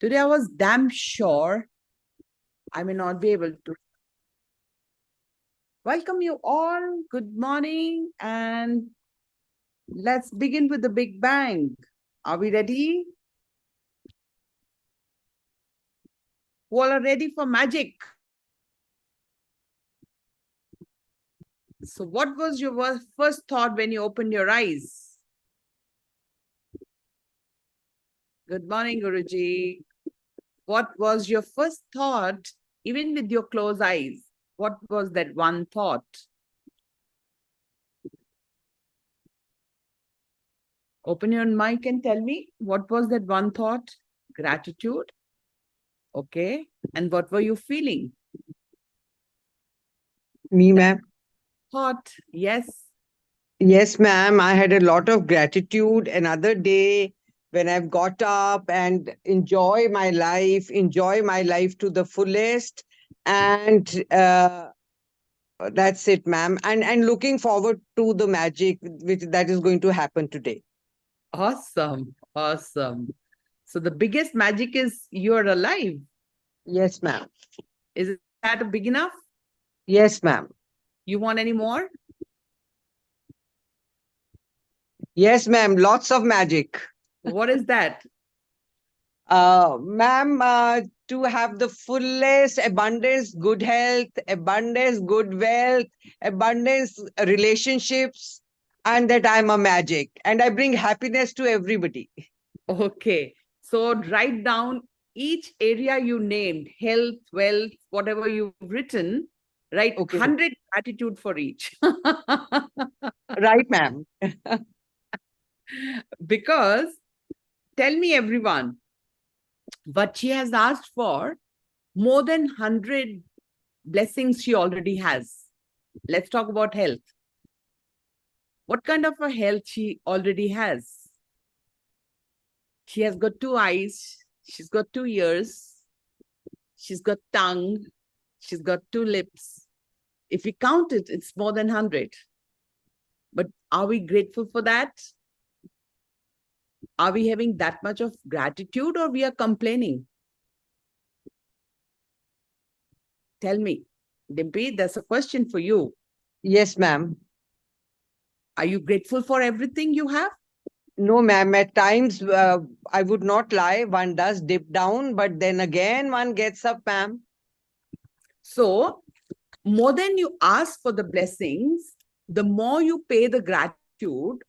Today I was damn sure I may not be able to. Welcome you all. Good morning. And let's begin with the Big Bang. Are we ready? Who all are ready for magic? So what was your first thought when you opened your eyes? Good morning, Guruji. What was your first thought, even with your closed eyes? What was that one thought? Open your mic and tell me, what was that one thought? Gratitude. Okay. And what were you feeling? Me, ma'am. Thought. Yes. Yes, ma'am. I had a lot of gratitude another day when I've got up and enjoy my life to the fullest. And that's it, ma'am. And looking forward to the magic which that is going to happen today. Awesome. Awesome. So the biggest magic is you're alive. Yes, ma'am. Is that big enough? Yes, ma'am. You want any more? Yes, ma'am. Lots of magic. What is that? Ma'am, to have the fullest abundance, good health, abundance, good wealth, abundance, relationships, and that I'm a magic and I bring happiness to everybody. Okay. So write down each area you named, health, wealth, whatever you've written, write Okay. 100 gratitude for each. Right, ma'am. Because tell me, everyone, what she has asked for, more than 100 blessings she already has. Let's talk about health. What kind of a health she already has? She has got 2 eyes. She's got 2 ears. She's got tongue. She's got 2 lips. If we count it, it's more than 100. But are we grateful for that? Are we having that much of gratitude, or we are complaining? Tell me, Dimpy, that's a question for you. Yes, ma'am. Are you grateful for everything you have? No, ma'am. At times, I would not lie. One does dip down, but then again, one gets up, ma'am. So, more than you ask for the blessings, the more you pay the gratitude,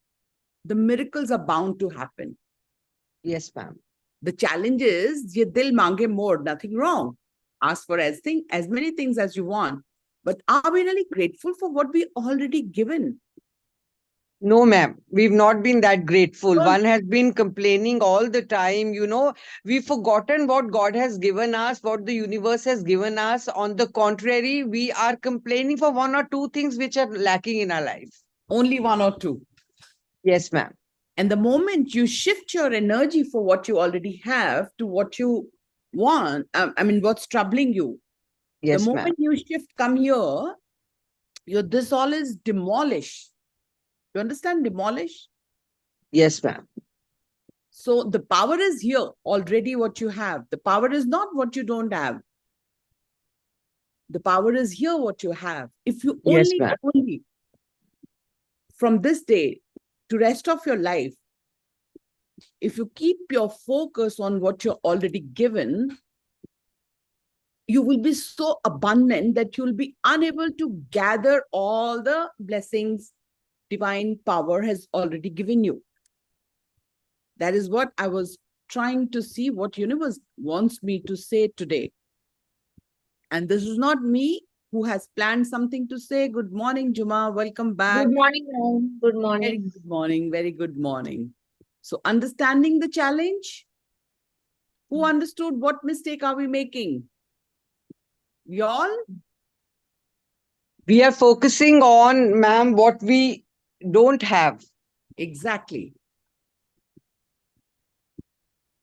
the miracles are bound to happen. Yes, ma'am. The challenge is, ye dil mange more, nothing wrong. Ask for as many things as you want. But are we really grateful for what we already given? No, ma'am. We've not been that grateful. Well, One has been complaining all the time. We've forgotten what God has given us, what the universe has given us. On the contrary, we are complaining for one or two things which are lacking in our life. only 1 or 2. Yes, ma'am. And the moment you shift your energy for what you already have to what you want, what's troubling you, the Yes, ma'am. moment you shift, come here, this all is demolished. You understand? Demolish? Yes, ma'am. So the power is here already, what you have. The power is not what you don't have. The power is here, what you have. If you Yes, only, ma'am. only from this day to rest of your life, if you keep your focus on what you're already given, you will be so abundant that you'll be unable to gather all the blessings divine power has already given you. That is what I was trying to see what universe wants me to say today. And this is not me who has planned something to say. Good morning, Juma. Welcome back. Good morning, ma'am. Good Very morning. good morning. Very good morning. So understanding the challenge, who understood what mistake are we making? We all? We are focusing on, ma'am, what we don't have. Exactly.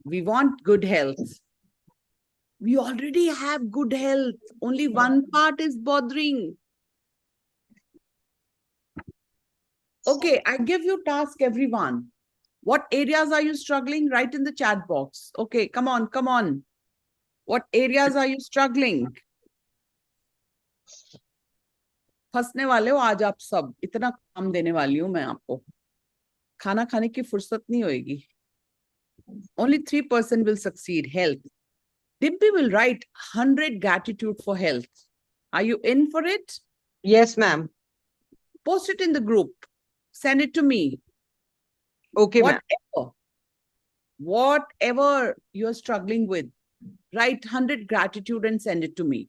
We want good health. We already have good health. Only one part is bothering. Okay, I give you task, everyone. What areas are you struggling? Write in the chat box. Okay, come on, come on. What areas are you struggling? फंसने वाले हो आज आप सब, इतना काम देने वाली हूं मैं आपको, खाना खाने की फुर्सत नहीं होएगी. Only 3% will succeed. Health. Dimpy will write 100 gratitude for health. Are you in for it? Yes, ma'am. Post it in the group. Send it to me. Okay, ma'am. Whatever you're struggling with, write 100 gratitude and send it to me.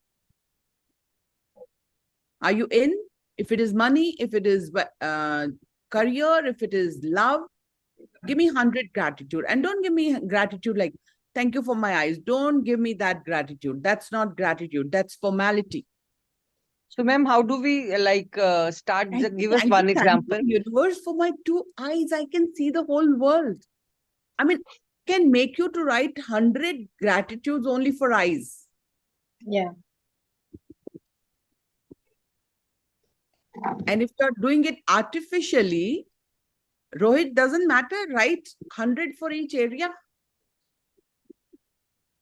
Are you in? If it is money, if it is career, if it is love, give me 100 gratitude. And don't give me gratitude like, thank you for my eyes. Don't give me that gratitude. That's not gratitude. That's formality. So, ma'am, how do we start? Give us one example. Universe, for my 2 eyes, I can see the whole world. I mean, I can make you to write 100 gratitudes only for eyes. Yeah. And if you're doing it artificially, Rohit, doesn't matter, write 100 for each area.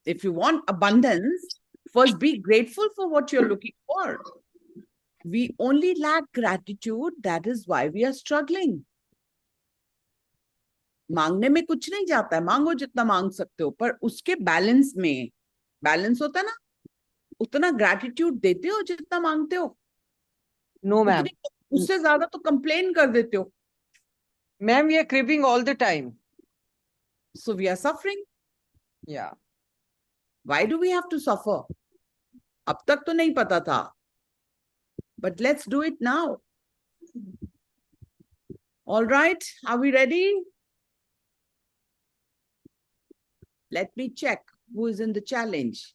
If you want abundance, first be grateful for what you're looking for. We only lack gratitude. That is why we are struggling. मांगने में कुछ नहीं जाता है, मांगो जितना मांग सकते हो, पर उसके बैलेंस में, बैलेंस होता है ना, उतना ग्रैटिट्यूड देते हो जितना मांगते हो. No, ma'am. उससे ज्यादा तो कंप्लेन कर देते हो. Ma'am, we are cribbing all the time. So we are suffering. Yeah. Why do we have to suffer? अब तक तो नहीं पता था. But let's do it now. All right, are we ready? Let me check who is in the challenge.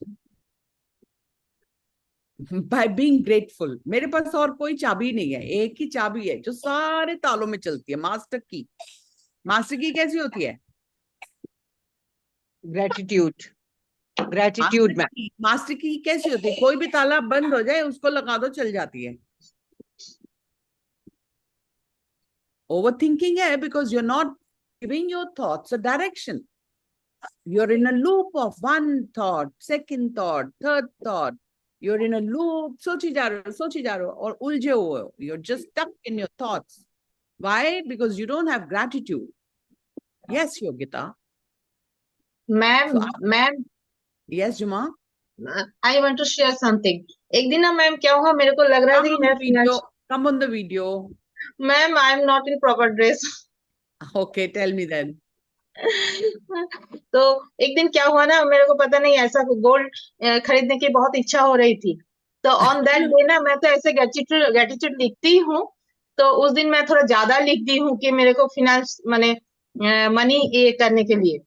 By being grateful. मेरे पास और कोई चाबी नहीं है, एक ही चाबी है जो सारे तालों में चलती है, मास्टर की. मास्टर की कैसी होती है? Gratitude. Gratitude, ma'am. मास्टर की कैसी होती है? कोई भी ताला बंद हो जाए उसको लगा दो, चल जाती है. Overthinking है because you're not giving your thoughts a direction. You're in a loop of one thought, second thought, third thought. You're in a loop, सोची जा रहे हो और उलझे हुए हो. You're just stuck in your thoughts. Why? Because you don't have gratitude. Yes, Yogita. Ma'am, ma'am. Yes, Juma. I want to share something. एक दिन ना मैम क्या हुआ, मेरे को लग रहा था कि मैं come on the video. Ma'am, I'm not in proper dress. Okay, tell me then. तो एक दिन क्या हुआ ना, मेरे को पता नहीं, ऐसा गोल्ड खरीदने की बहुत इच्छा हो रही थी. तो ऑन दैट डे ना मैं तो ऐसे ग्रेटिट्यूड लिखती हूँ. तो उस दिन मैं थोड़ा ज्यादा लिख दी हूँ कि मेरे को फिनांस माने मनी ये करने के लिए.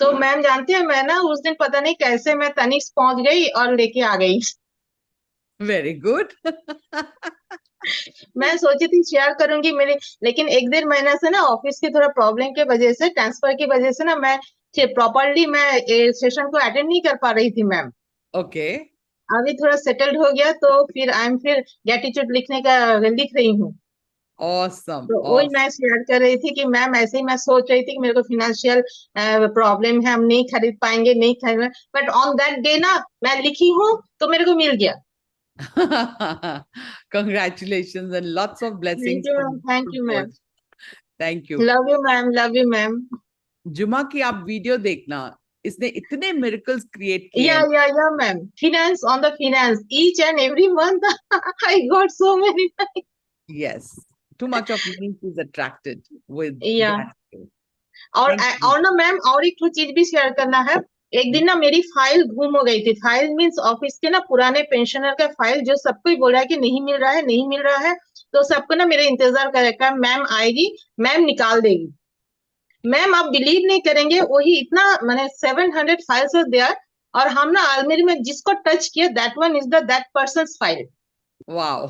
तो मैम जानते हैं, मैं ना उस दिन पता नहीं कैसे मैं तनिष्क पहुंच गई और लेके आ गई. Very good. मैं सोची थी शेयर करूंगी मेरे, लेकिन एक डेढ़ महीना से ना ऑफिस की थोड़ा प्रॉब्लम के वजह से, ट्रांसफर की वजह से ना मैं प्रॉपरली मैं सेशन को अटेंड नहीं कर पा रही थी मैम. ओके. अभी थोड़ा सेटल्ड हो गया तो फिर ग्रेटिट्यूड लिखने का लिख रही हूँ. Awesome. तो वही मैं शेयर कर रही थी कि मैम ऐसे ही मैं सोच रही थी कि मेरे को फिनेंशियल प्रॉब्लम है, हम नहीं खरीद पाएंगे, नहीं खरीद, बट ऑन दैट डे ना मैं लिखी हूँ तो मेरे को मिल गया. Congratulations and lots of blessings. Thank you, ma'am. Thank you. Love you, ma'am. Love you, ma'am. जुमा की आप वीडियो देखना, इसने इतने miracles create किए. Yeah, ma'am. Finance on the finance. Each and every month, I got so many. Yes. Too much of money is attracted with. Yeah. gratitude. और ना ma'am और एक चीज भी शेयर करना है. एक दिन ना मेरी फाइल गुम हो गई थी. फाइल मीन्स ऑफिस के ना पुराने पेंशनर का फाइल, जो सबको ही बोल रहा है कि नहीं मिल रहा है, नहीं मिल रहा है. तो सबको ना मेरे इंतजार करेगा, मैम आएगी, मैम निकाल देगी. मैम आप बिलीव नहीं करेंगे, वही इतना मैंने 700 फाइल्स देयर, और हम ना अलमारी में जिसको टच किया that one is that persons file. Wow.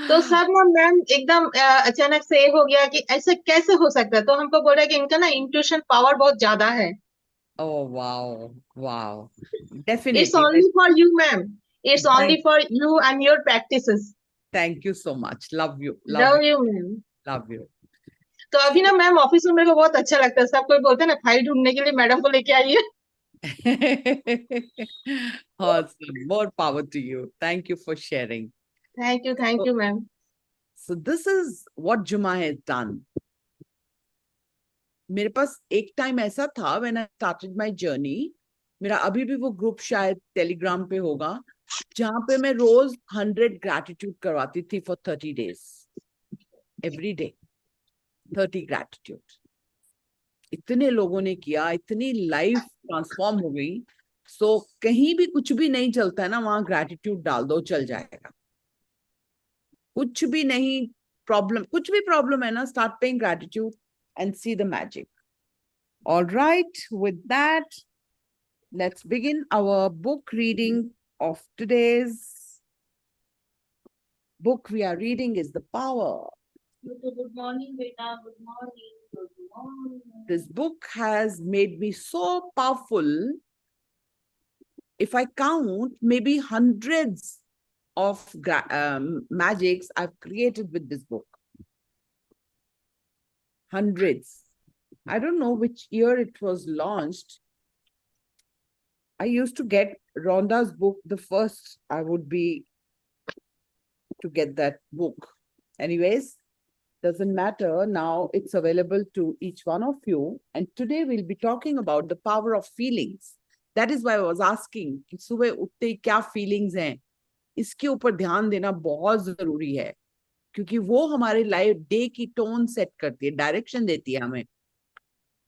तो सब ना मैम एकदम अचानक से हो गया कि ऐसे कैसे हो सकता है. तो हमको बोला कि इनका ना इंट्यूशन पावर बहुत ज्यादा है. Oh wow. Definitely. It's only for you, ma'am. It's only for you and your practices. Thank you so much. Love you. Love you, ma'am. Love you. तो अभी ना मैम ऑफिस में मेरे को बहुत अच्छा लगता है, सब कोई बोलते हैं ना फाइल ढूंढने के लिए मैडम को लेके आइए। Awesome. More power to you. Thank you for sharing. Thank you ma'am. So this is what Juma has done. मेरे पास एक टाइम ऐसा था when I started my journey, मेरा अभी भी वो ग्रुप शायद टेलीग्राम पे होगा, जहां पे मैं रोज 100 ग्रैटिट्यूड करवाती थी for 30 days. Every day 30 gratitude. इतने लोगों ने किया, इतनी लाइफ ट्रांसफॉर्म हो गई। सो कहीं भी कुछ भी नहीं चलता है ना, वहां ग्रैटिट्यूड डाल दो, चल जाएगा। कुछ भी नहीं प्रॉब्लम, कुछ भी प्रॉब्लम है ना, start paying gratitude and see the magic. All right, with that, let's begin our book reading of today's book we are reading is The Power. Good morning, beta. Good morning. Good morning. This book has made me so powerful. If I count, maybe hundreds of magics I've created with this book. Hundreds. I don't know which year it was launched. I used to get Rhonda's book, the first I would be to get that book. Anyways, doesn't matter. Now it's available to each one of you. And today we'll be talking about the power of feelings. That is why I was asking कि सुबह उठते ही क्या feelings हैं, इसके ऊपर ध्यान देना बहुत जरूरी है, क्योंकि वो हमारे लाइफ डे की टोन सेट करती है, डायरेक्शन देती है हमें।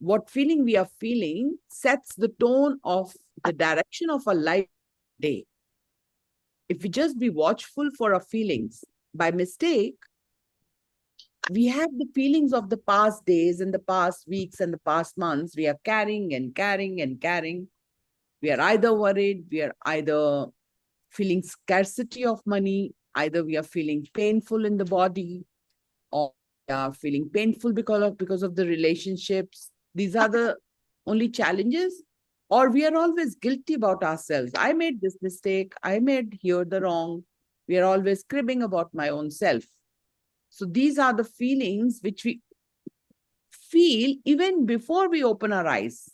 What feeling we are feeling sets the tone of the direction of our life day. If we just be watchful for our feelings, by mistake, we have the feelings of the past days and the past weeks and the past months. We are carrying and carrying and carrying. We are either worried, we are either feeling scarcity of money, either we are feeling painful in the body, or we are feeling painful because of the relationships. These are the only challenges. Or we are always guilty about ourselves. I made this mistake. I made here the wrong. We are always cribbing about my own self. So these are the feelings which we feel even before we open our eyes.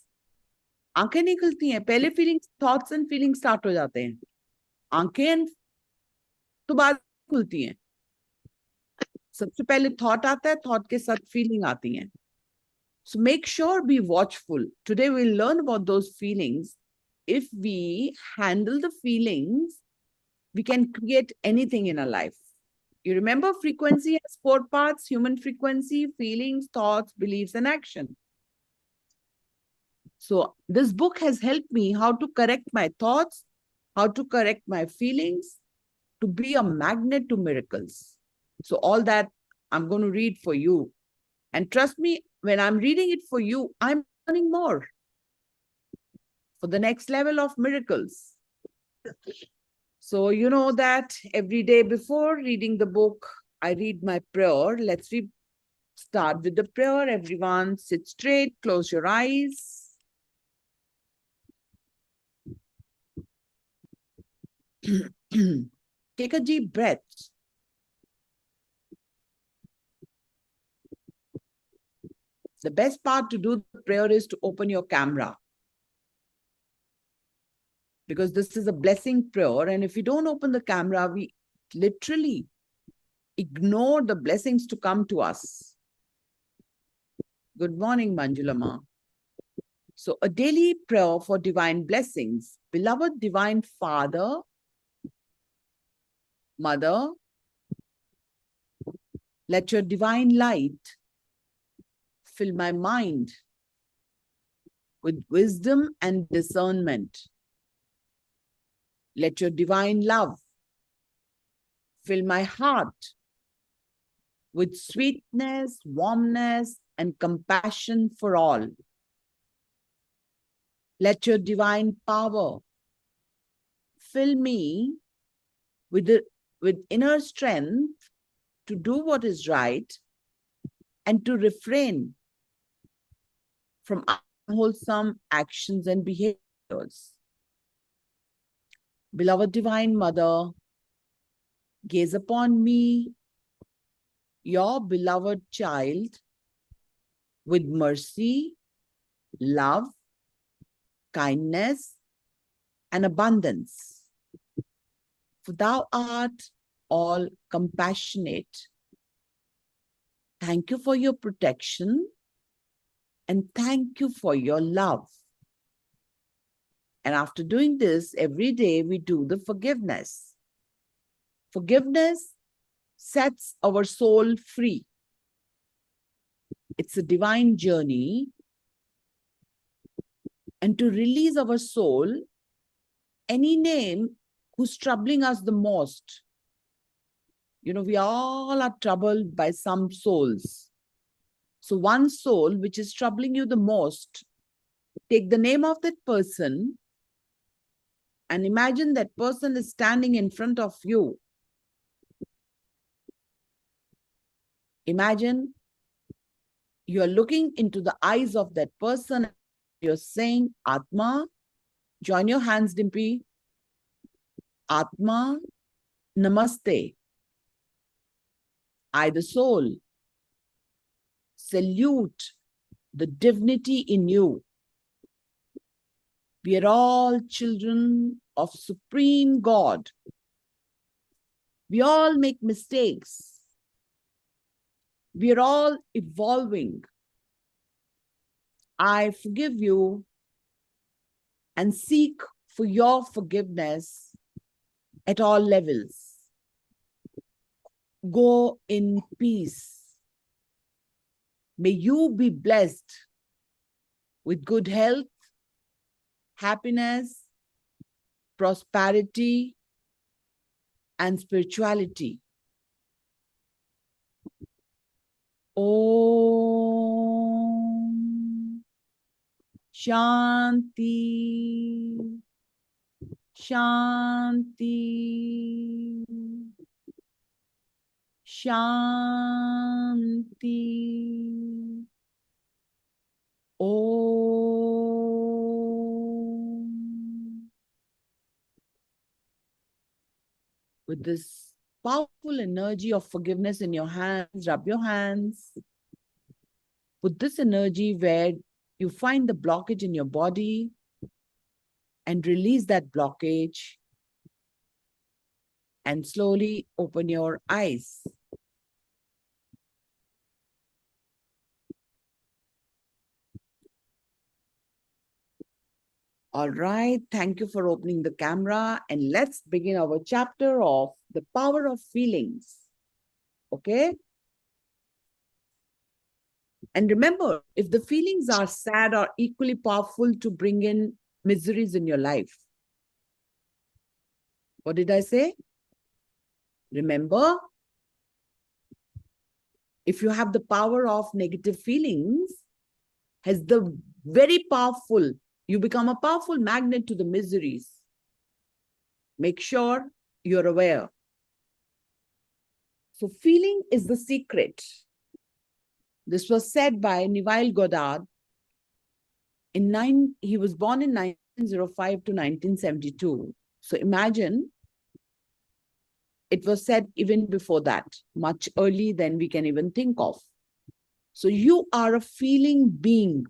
आंखें नहीं खुलती हैं, पहले feelings, thoughts and feelings start हो जाते हैं। आंखें तो बाद खुलती हैं। सबसे पहले thought आता है, thought के साथ feeling आती हैं। So make sure be watchful. Today we'll learn about those feelings. If we handle the feelings, we can create anything in our life. You remember frequency has 4 parts: human frequency, feelings, thoughts, beliefs, and action. So this book has helped me how to correct my thoughts, how to correct my feelings, to be a magnet to miracles. So all that I'm going to read for you. And trust me, when I'm reading it for you, I'm learning more for the next level of miracles. So you know that every day before reading the book, I read my prayer. Let's start with the prayer. Everyone sit straight, close your eyes. Take a deep breath. The best part to do the prayer is to open your camera, because this is a blessing prayer. And if you don't open the camera, we literally ignore the blessings to come to us. Good morning, Manjulama. So a daily prayer for divine blessings. Beloved Divine Father, Mother, let your divine light fill my mind with wisdom and discernment. Let your divine love fill my heart with sweetness, warmness, and compassion for all. Let your divine power fill me with inner strength to do what is right and to refrain from unwholesome actions and behaviors. Beloved Divine Mother, gaze upon me, your beloved child, with mercy, love, kindness, and abundance. For thou art all compassionate. Thank you for your protection and thank you for your love. And after doing this, every day we do the forgiveness. Forgiveness sets our soul free. It's a divine journey. And to release our soul, any name who's troubling us the most, we all are troubled by some souls. So one soul which is troubling you the most, take the name of that person and imagine that person is standing in front of you. Imagine you are looking into the eyes of that person. You're saying, Atma, join your hands, Dimpy. Atma, namaste. I, the soul, salute the divinity in you. We are all children of Supreme God. We all make mistakes. We are all evolving. I forgive you and seek for your forgiveness at all levels. Go in peace. May you be blessed with good health, happiness, prosperity, and spirituality. Om Shanti, Shanti, Shanti. Om. With this powerful energy of forgiveness in your hands, rub your hands. Put this energy where you find the blockage in your body and release that blockage. And slowly open your eyes. All right, thank you for opening the camera and let's begin our chapter of the power of feelings. Okay? And remember, if the feelings are sad or equally powerful to bring in miseries in your life. What did I say? Remember, if you have the power of negative feelings, has the very powerful, you become a powerful magnet to the miseries. Make sure you're aware. So feeling is the secret. This was said by Neville Goddard. He was born in 1905 to 1972. So imagine, it was said even before that, much early than we can even think of. So you are a feeling being.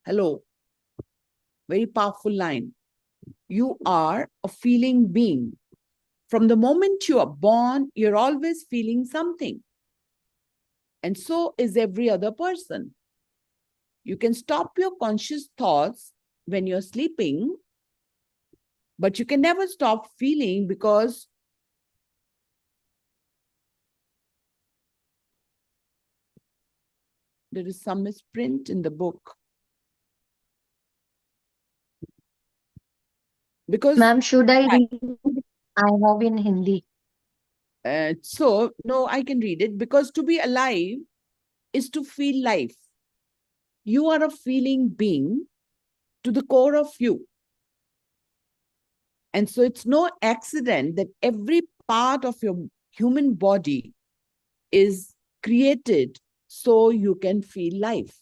Hello. Very powerful line. You are a feeling being. From the moment you are born, you're always feeling something. And so is every other person. You can stop your conscious thoughts when you're sleeping, but you can never stop feeling because there is some misprint in the book. Because Ma'am, should I read? I have in Hindi. No, I can read it. Because to be alive is to feel life. You are a feeling being to the core of you. And so it's no accident that every part of your human body is created so you can feel life.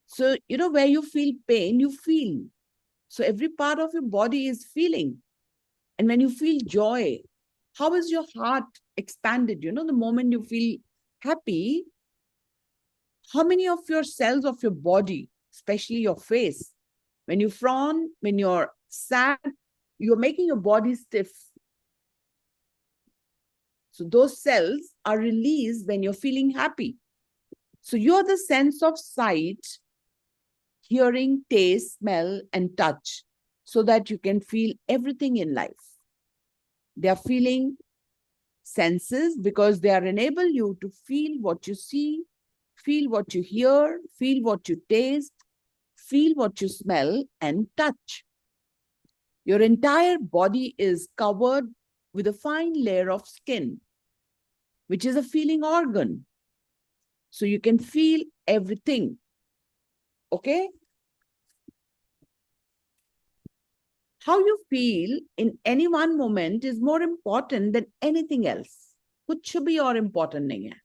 So, where you feel pain, you feel. So every part of your body is feeling. And when you feel joy, how is your heart expanded? The moment you feel happy, How many of your cells of your body, especially your face, when you frown, when you're sad, you're making your body stiff. So those cells are released when you're feeling happy. So you're the sense of sight, hearing, taste, smell, and touch, so that you can feel everything in life. They are feeling senses because they are enable you to feel what you see, feel what you hear, feel what you taste, feel what you smell, and touch. Your entire body is covered with a fine layer of skin, which is a feeling organ. So you can feel everything. Okay? How you feel in any one moment is more important than anything else. कुछ भी और important नहीं है.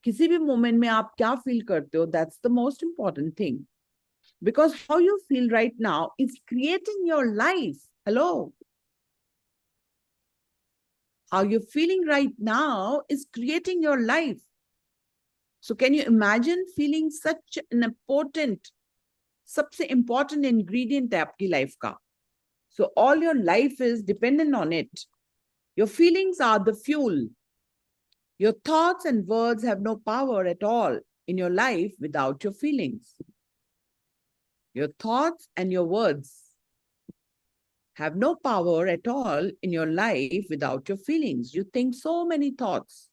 किसी भी moment में आप क्या feel करते हो, that's the most important thing. Because how you feel right now is creating your life. Hello? How you're feeling right now is creating your life. So can you imagine feeling such an important, सबसे important ingredient है आपकी life का. So all your life is dependent on it. Your feelings are the fuel. Your thoughts and words have no power at all in your life without your feelings. Your thoughts and your words have no power at all in your life without your feelings. You think so many thoughts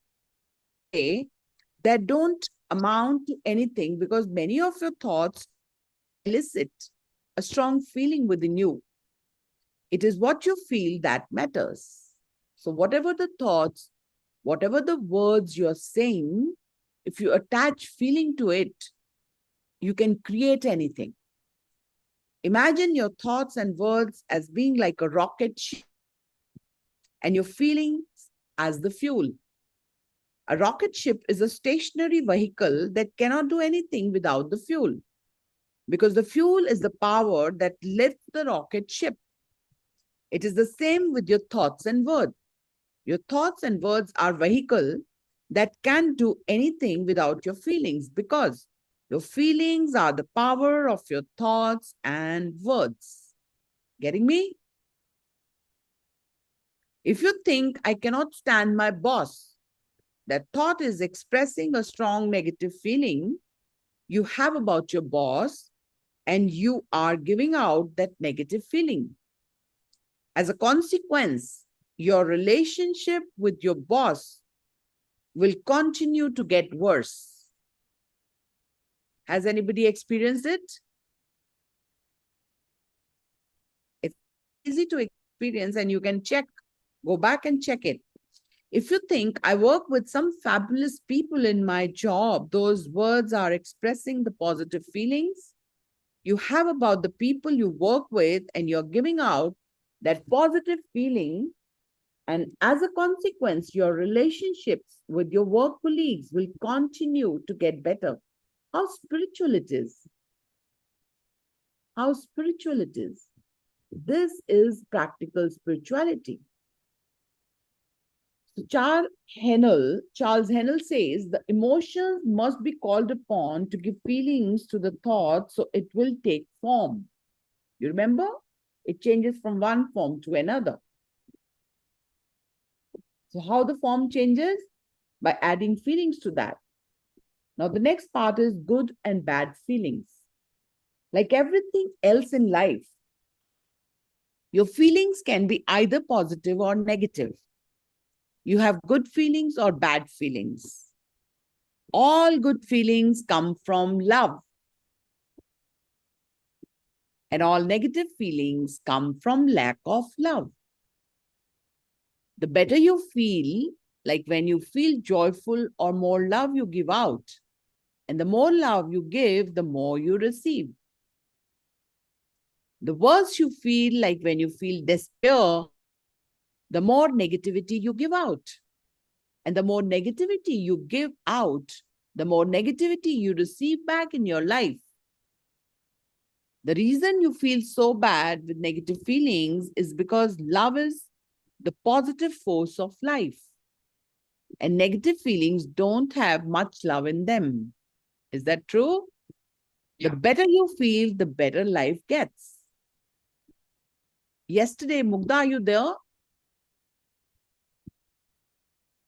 that don't amount to anything because many of your thoughts elicit a strong feeling within you. It is what you feel that matters. So whatever the thoughts, whatever the words you're saying, if you attach feeling to it, you can create anything. Imagine your thoughts and words as being like a rocket ship and your feelings as the fuel. A rocket ship is a stationary vehicle that cannot do anything without the fuel, because the fuel is the power that lifts the rocket ship. It is the same with your thoughts and words. Your thoughts and words are vehicle that can't do anything without your feelings, because your feelings are the power of your thoughts and words. Getting me? If you think, I cannot stand my boss, that thought is expressing a strong negative feeling you have about your boss, and you are giving out that negative feeling. As a consequence, your relationship with your boss will continue to get worse. Has anybody experienced it? It's easy to experience, and you can check, go back and check it. If you think, I work with some fabulous people in my job, those words are expressing the positive feelings you have about the people you work with, and you're giving out that positive feeling. And as a consequence, your relationships with your work colleagues will continue to get better. How spiritual it is. How spiritual it is. This is practical spirituality. So Charles Hennel says the emotions must be called upon to give feelings to the thought so it will take form. You remember? It changes from one form to another. So how the form changes? By adding feelings to that. Now the next part is good and bad feelings. Like everything else in life, your feelings can be either positive or negative. You have good feelings or bad feelings. All good feelings come from love. And all negative feelings come from lack of love. The better you feel, like when you feel joyful or more love you give out. And the more love you give, the more you receive. The worse you feel, like when you feel despair, the more negativity you give out. And the more negativity you give out, the more negativity you receive back in your life. The reason you feel so bad with negative feelings is because love is the positive force of life. And negative feelings don't have much love in them. Is that true? Yeah. The better you feel, the better life gets. Yesterday, Mugdha, are you there?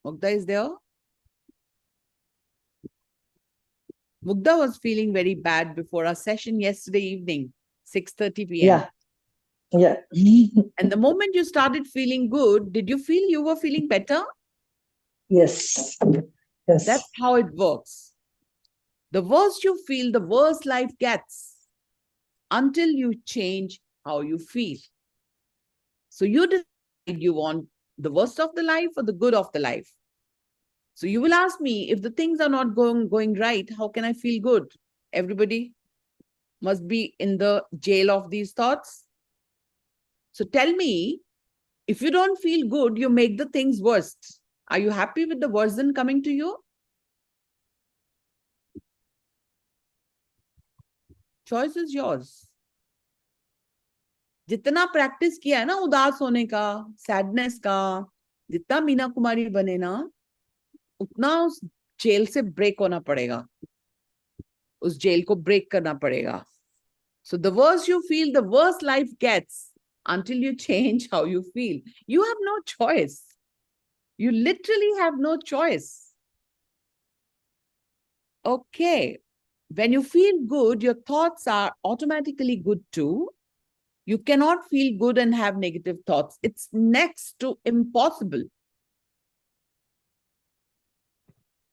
Mugdha is there? Mugdha was feeling very bad before our session yesterday evening, 6:30 p.m. Yeah. And the moment you started feeling good, did you feel you were feeling better? Yes. Yes. That's how it works. The worse you feel, the worse life gets until you change how you feel. So you decide you want the worst of the life or the good of the life. So you will ask me, if the things are not going right, how can I feel good? Everybody must be in the jail of these thoughts. So tell me, if you don't feel good, you make the things worst. Are you happy with the version coming to you? Choice is yours. जितना practice किया है ना उदास होने का, sadness का, जितना मीना कुमारी बने ना, उतना उस जेल से ब्रेक होना पड़ेगा, उस जेल को ब्रेक करना पड़ेगा. So the worse you feel, the worse life gets until you change how you feel. You have no choice. You literally have no choice. Okay. When you feel good, your thoughts are automatically good too. You cannot feel good and have negative thoughts. It's next to impossible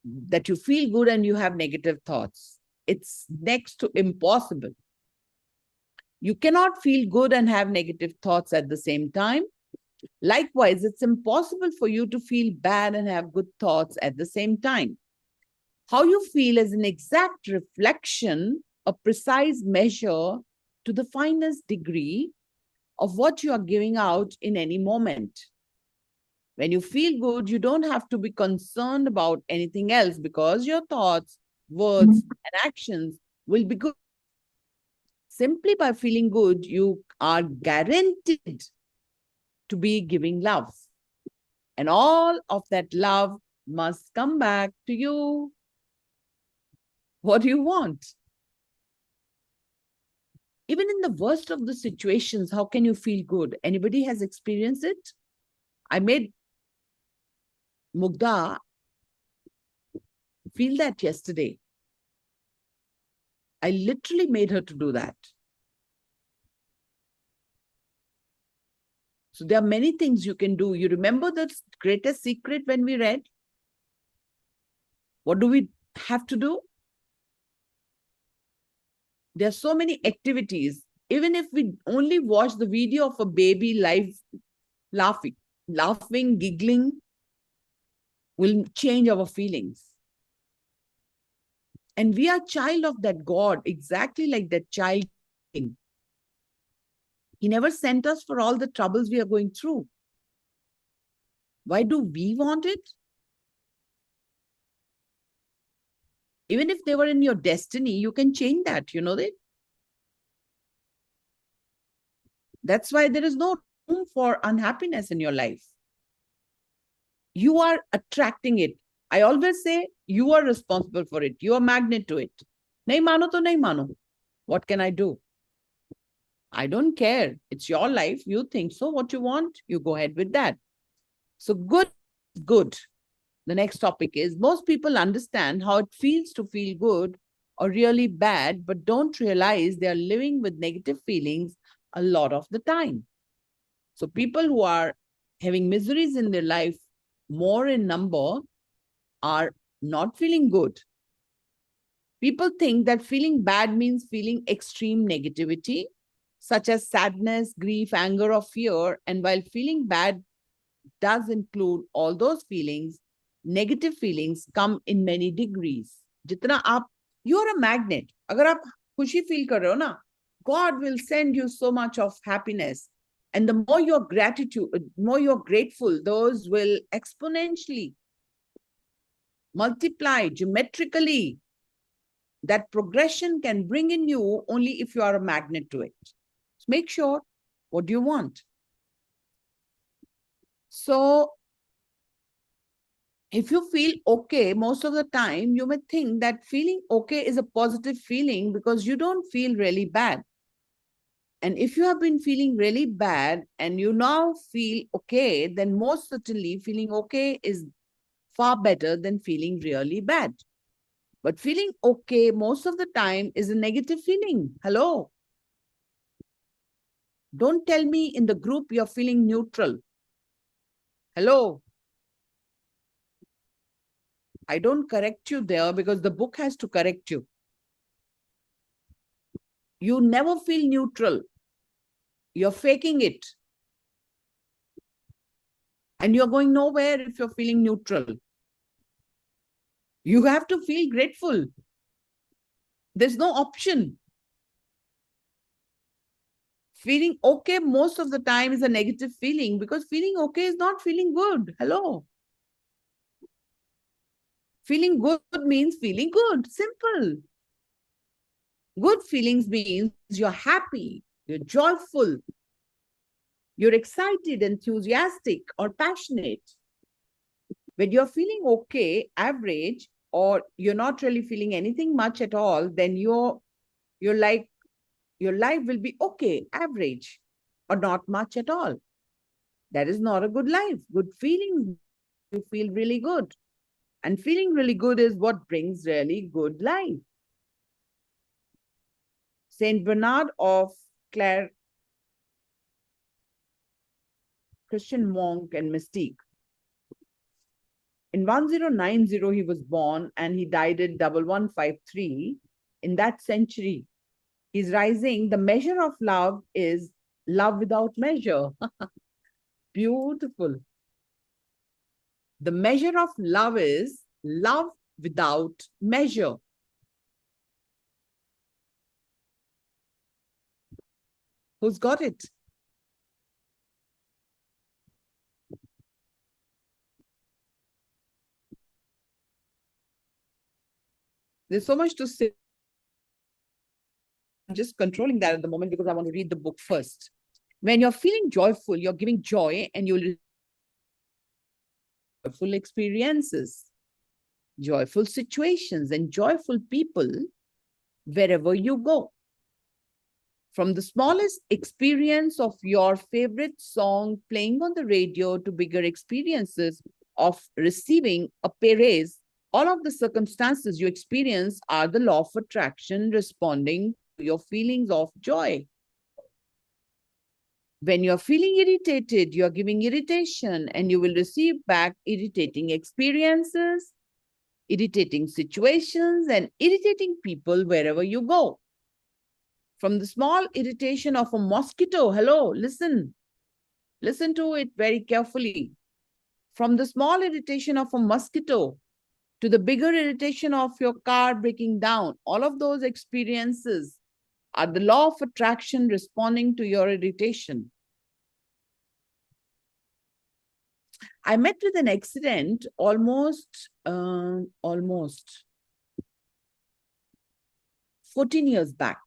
that you feel good and you have negative thoughts. It's next to impossible. You cannot feel good and have negative thoughts at the same time. Likewise, it's impossible for you to feel bad and have good thoughts at the same time. How you feel is an exact reflection, a precise measure to the finest degree of what you are giving out in any moment. When you feel good, you don't have to be concerned about anything else because your thoughts, words, and actions will be good. Simply by feeling good, you are guaranteed to be giving love. And all of that love must come back to you. What do you want? Even in the worst of the situations, how can you feel good? Anybody has experienced it? I made Mugdha feel that yesterday. I literally made her to do that. So there are many things you can do. You remember the greatest secret when we read? What do we have to do? There are so many activities. Even if we only watch the video of a baby live laughing, giggling, will change our feelings. And we are child of that God, exactly like that child. He never sent us for all the troubles we are going through. Why do we want it? Even if they were in your destiny, you can change that, you know that? That's why there is no room for unhappiness in your life. You are attracting it. I always say, you are responsible for it. You are magnet to it. Nahi mano to nahi mano. What can I do? I don't care. It's your life. You think so. What you want, you go ahead with that. So good. The next topic is, most people understand how it feels to feel good or really bad, but don't realize they are living with negative feelings a lot of the time. So people who are having miseries in their life more in number are not feeling good. People think that feeling bad means feeling extreme negativity, such as sadness, grief, anger, or fear. And while feeling bad does include all those feelings, negative feelings come in many degrees. Jitna aap, you are a magnet. Agar aap khushi feel kar rahe ho na, God will send you so much of happiness. And the more more you're grateful, those will exponentially multiply geometrically. That progression can bring in you only if you are a magnet to it. So make sure, what do you want? So if you feel okay, most of the time you may think that feeling okay is a positive feeling because you don't feel really bad. And if you have been feeling really bad and you now feel okay, then most certainly feeling okay is far better than feeling really bad. But feeling okay most of the time is a negative feeling. Hello. Don't tell me in the group you're feeling neutral. Hello. I don't correct you there because the book has to correct you. You never feel neutral. You're faking it. And you're going nowhere if you're feeling neutral. You have to feel grateful. There's no option. Feeling okay most of the time is a negative feeling because feeling okay is not feeling good. Hello. Feeling good means feeling good. Simple. Good feelings means you're happy, you're joyful, you're excited, enthusiastic, or passionate. When you're feeling okay, average, or you're not really feeling anything much at all, then you're like, your life will be okay, average, or not much at all. That is not a good life. Good feelings, you feel really good. And feeling really good is what brings really good life. Saint Bernard of Clare, Christian monk and mystique. In 1090, he was born and he died in 1153. In that century, he's rising. The measure of love is love without measure. Beautiful. The measure of love is love without measure. Who's got it? There's so much to say. I'm just controlling that at the moment because I want to read the book first. When you're feeling joyful, you're giving joy and you'll joyful experiences, joyful situations, and joyful people wherever you go. From the smallest experience of your favorite song playing on the radio to bigger experiences of receiving a pay raise, all of the circumstances you experience are the law of attraction responding to your feelings of joy. When you're feeling irritated, you're giving irritation and you will receive back irritating experiences, irritating situations, and irritating people wherever you go. From the small irritation of a mosquito, hello, listen to it very carefully. From the small irritation of a mosquito to the bigger irritation of your car breaking down, all of those experiences are the law of attraction responding to your irritation. I met with an accident almost 14 years back.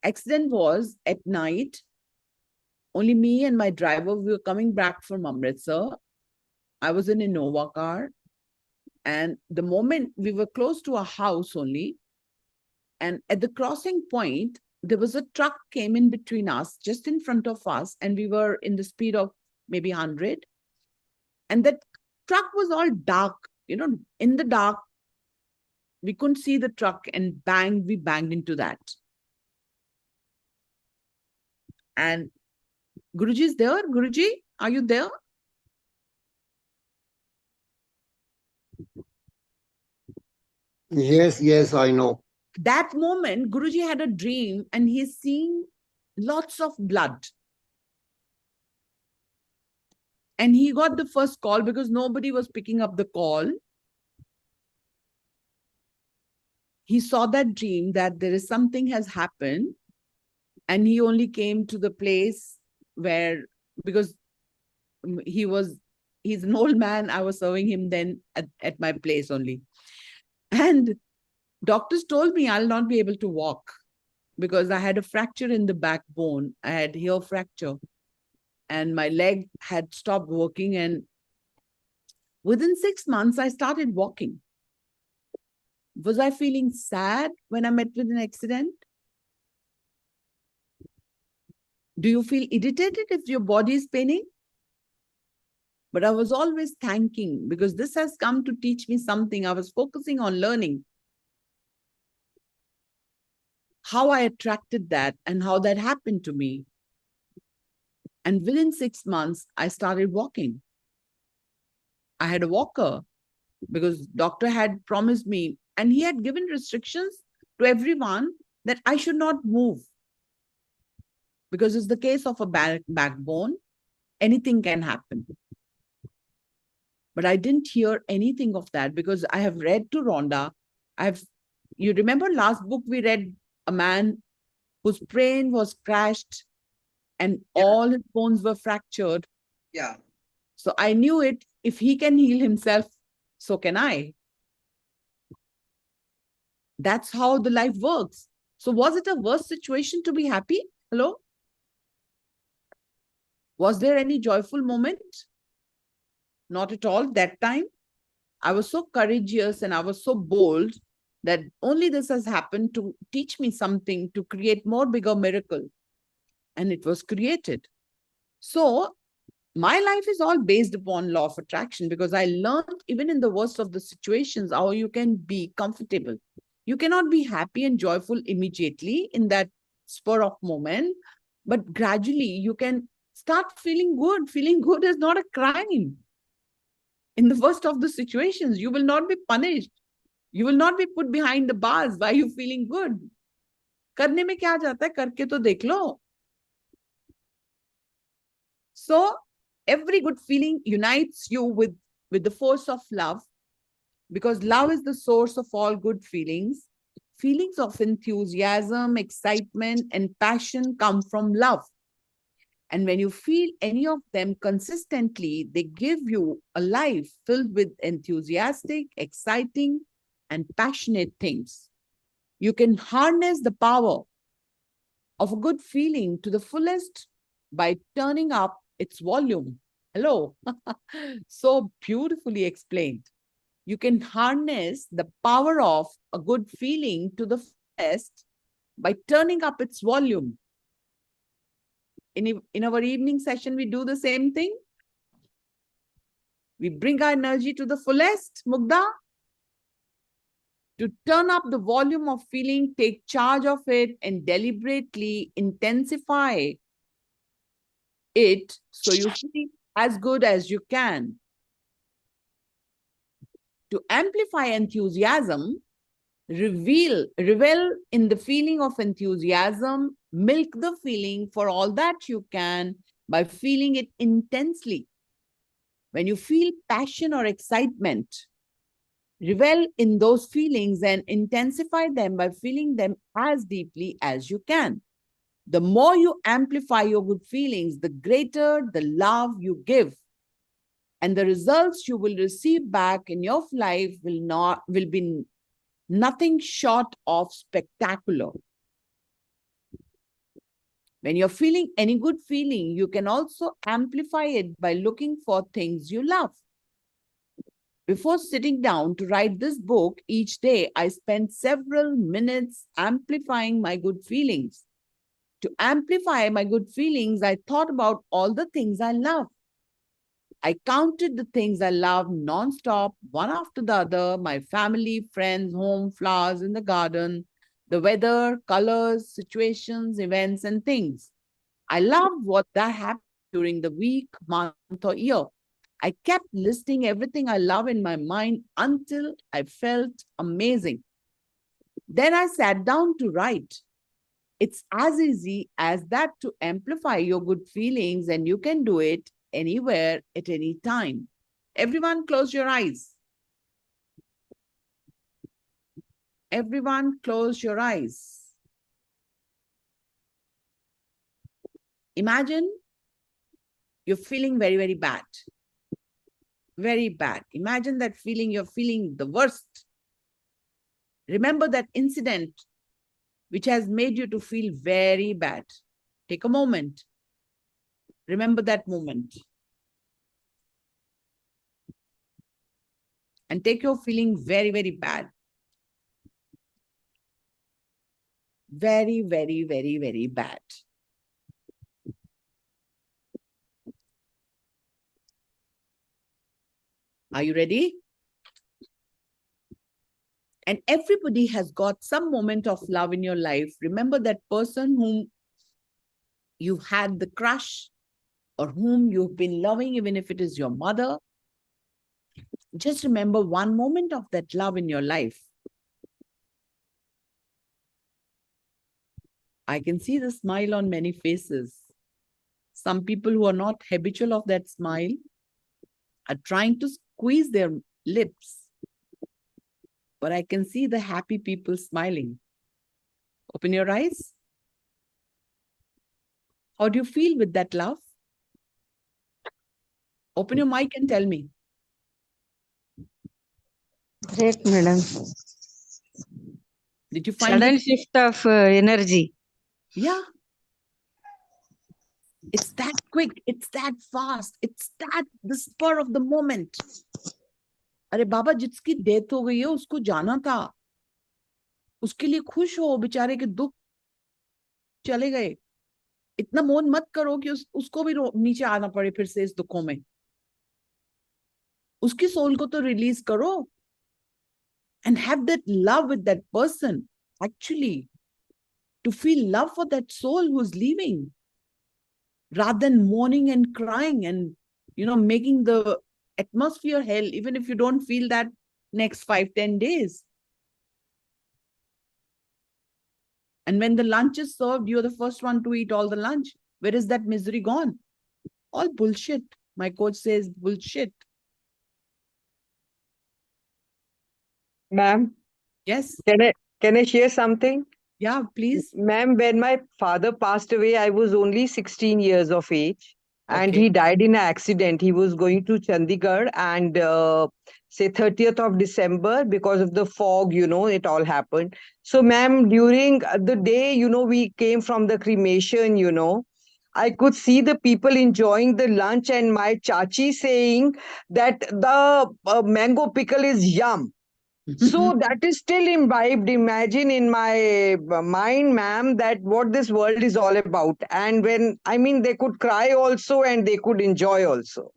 Accident was at night. Only me and my driver, we were coming back from Amritsar. I was in an Innova car. And the moment we were close to a house only, and at the crossing point, there was a truck came in between us, just in front of us, and we were in the speed of maybe 100. And that truck was all dark, in the dark. We couldn't see the truck and we banged into that. And Guruji is there? Guruji, are you there? Yes, I know. That moment, Guruji had a dream and he's seeing lots of blood. And he got the first call because nobody was picking up the call. He saw that dream that there is something has happened. And he only came to the place where, because he's an old man, I was serving him then at my place only. And doctors told me I'll not be able to walk because I had a fracture in the backbone. I had heel fracture and my leg had stopped working and Within 6 months, I started walking. Was I feeling sad when I met with an accident? Do you feel irritated if your body is paining? But I was always thanking, because this has come to teach me something. I was focusing on learning how I attracted that and how that happened to me. And within 6 months, I started walking. I had a walker because doctor had promised me, and he had given restrictions to everyone that I should not move, because it's the case of a backbone. Anything can happen. But I didn't hear anything of that, because I have read to Rhonda. You remember last book we read, a man whose brain was crashed and all his bones were fractured. Yeah. So I knew it. If he can heal himself, so can I. That's how the life works. So was it a worse situation to be happy? Hello? Was there any joyful moment? Not at all. That time, I was so courageous and I was so bold that only this has happened to teach me something, to create more bigger miracle. And it was created. So my life is all based upon law of attraction, because I learned even in the worst of the situations how you can be comfortable. You cannot be happy and joyful immediately in that spur of moment, but gradually you can start feeling good. Feeling good is not a crime. In the worst of the situations, you will not be punished. You will not be put behind the bars. Why are you feeling good? करने में क्या जाता है, करके तो देख लो. So every good feeling unites you with the force of love, because love is the source of all good feelings. Feelings of enthusiasm, excitement, and passion come from love. And when you feel any of them consistently, they give you a life filled with enthusiastic, exciting, and passionate things. You can harness the power of a good feeling to the fullest by turning up its volume. Hello. So beautifully explained. You can harness the power of a good feeling to the fullest by turning up its volume. In our evening session, we do the same thing. We bring our energy to the fullest, Mugda, to turn up the volume of feeling, take charge of it, and deliberately intensify it so you feel as good as you can. To amplify enthusiasm, revel in the feeling of enthusiasm, milk the feeling for all that you can by feeling it intensely. When you feel passion or excitement, revel in those feelings and intensify them by feeling them as deeply as you can. The more you amplify your good feelings, the greater the love you give. And the results you will receive back in your life will be nothing short of spectacular. When you're feeling any good feeling, you can also amplify it by looking for things you love. Before sitting down to write this book, each day I spent several minutes amplifying my good feelings. To amplify my good feelings, I thought about all the things I love. I counted the things I love nonstop, one after the other: my family, friends, home, flowers in the garden, the weather, colors, situations, events, and things. I loved what that happened during the week, month, or year. I kept listing everything I love in my mind until I felt amazing. Then I sat down to write. It's as easy as that to amplify your good feelings, and you can do it anywhere at any time. Everyone, close your eyes. Everyone, close your eyes. Imagine you're feeling very, very bad. Very bad. Imagine that feeling, you're feeling the worst. Remember that incident which has made you to feel very bad. Take a moment. Remember that moment. and take your feeling very, very bad. Very, very, very, very bad. Are you ready? And everybody has got some moment of love in your life. Remember that person whom you had the crush or whom you've been loving, even if it is your mother. Just remember one moment of that love in your life. I can see the smile on many faces. Some people who are not habitual of that smile are trying to squeeze their lips. But I can see the happy people smiling. Open your eyes. How do you feel with that love? Open your mic and tell me. Great, madam. Did you find Sudden it? shift of energy. Yeah. It's that quick. It's that fast. It's that the spur of the moment. अरे बाबा जिसकी death हो गई है उसको जाना था, उसके लिए खुश हो, बेचारे के दुख चले गए, इतना मोन मत करो कि उसको भी नीचे आना पड़े फिर से इस दुखों में. उसकी सोल को तो रिलीज करो and have that love with that person, actually to feel love for that soul who's leaving, rather than mourning and crying and making the atmosphere hell, even if you don't feel that next 5-10 days. And when the lunch is served, you're the first one to eat all the lunch. Where is that misery gone? All bullshit. My coach says bullshit. Ma'am, Yes. can I share something? Yeah, please. Ma'am, when my father passed away, I was only 16 years of age. And Okay. he died in an accident. He was going to Chandigarh and say 30th of December, because of the fog, it all happened. So, ma'am, during the day, we came from the cremation, I could see the people enjoying the lunch and my chachi saying that the mango pickle is yum. So that is still imbibed, imagine, in my mind, ma'am, that what this world is all about. And they could cry also and they could enjoy also.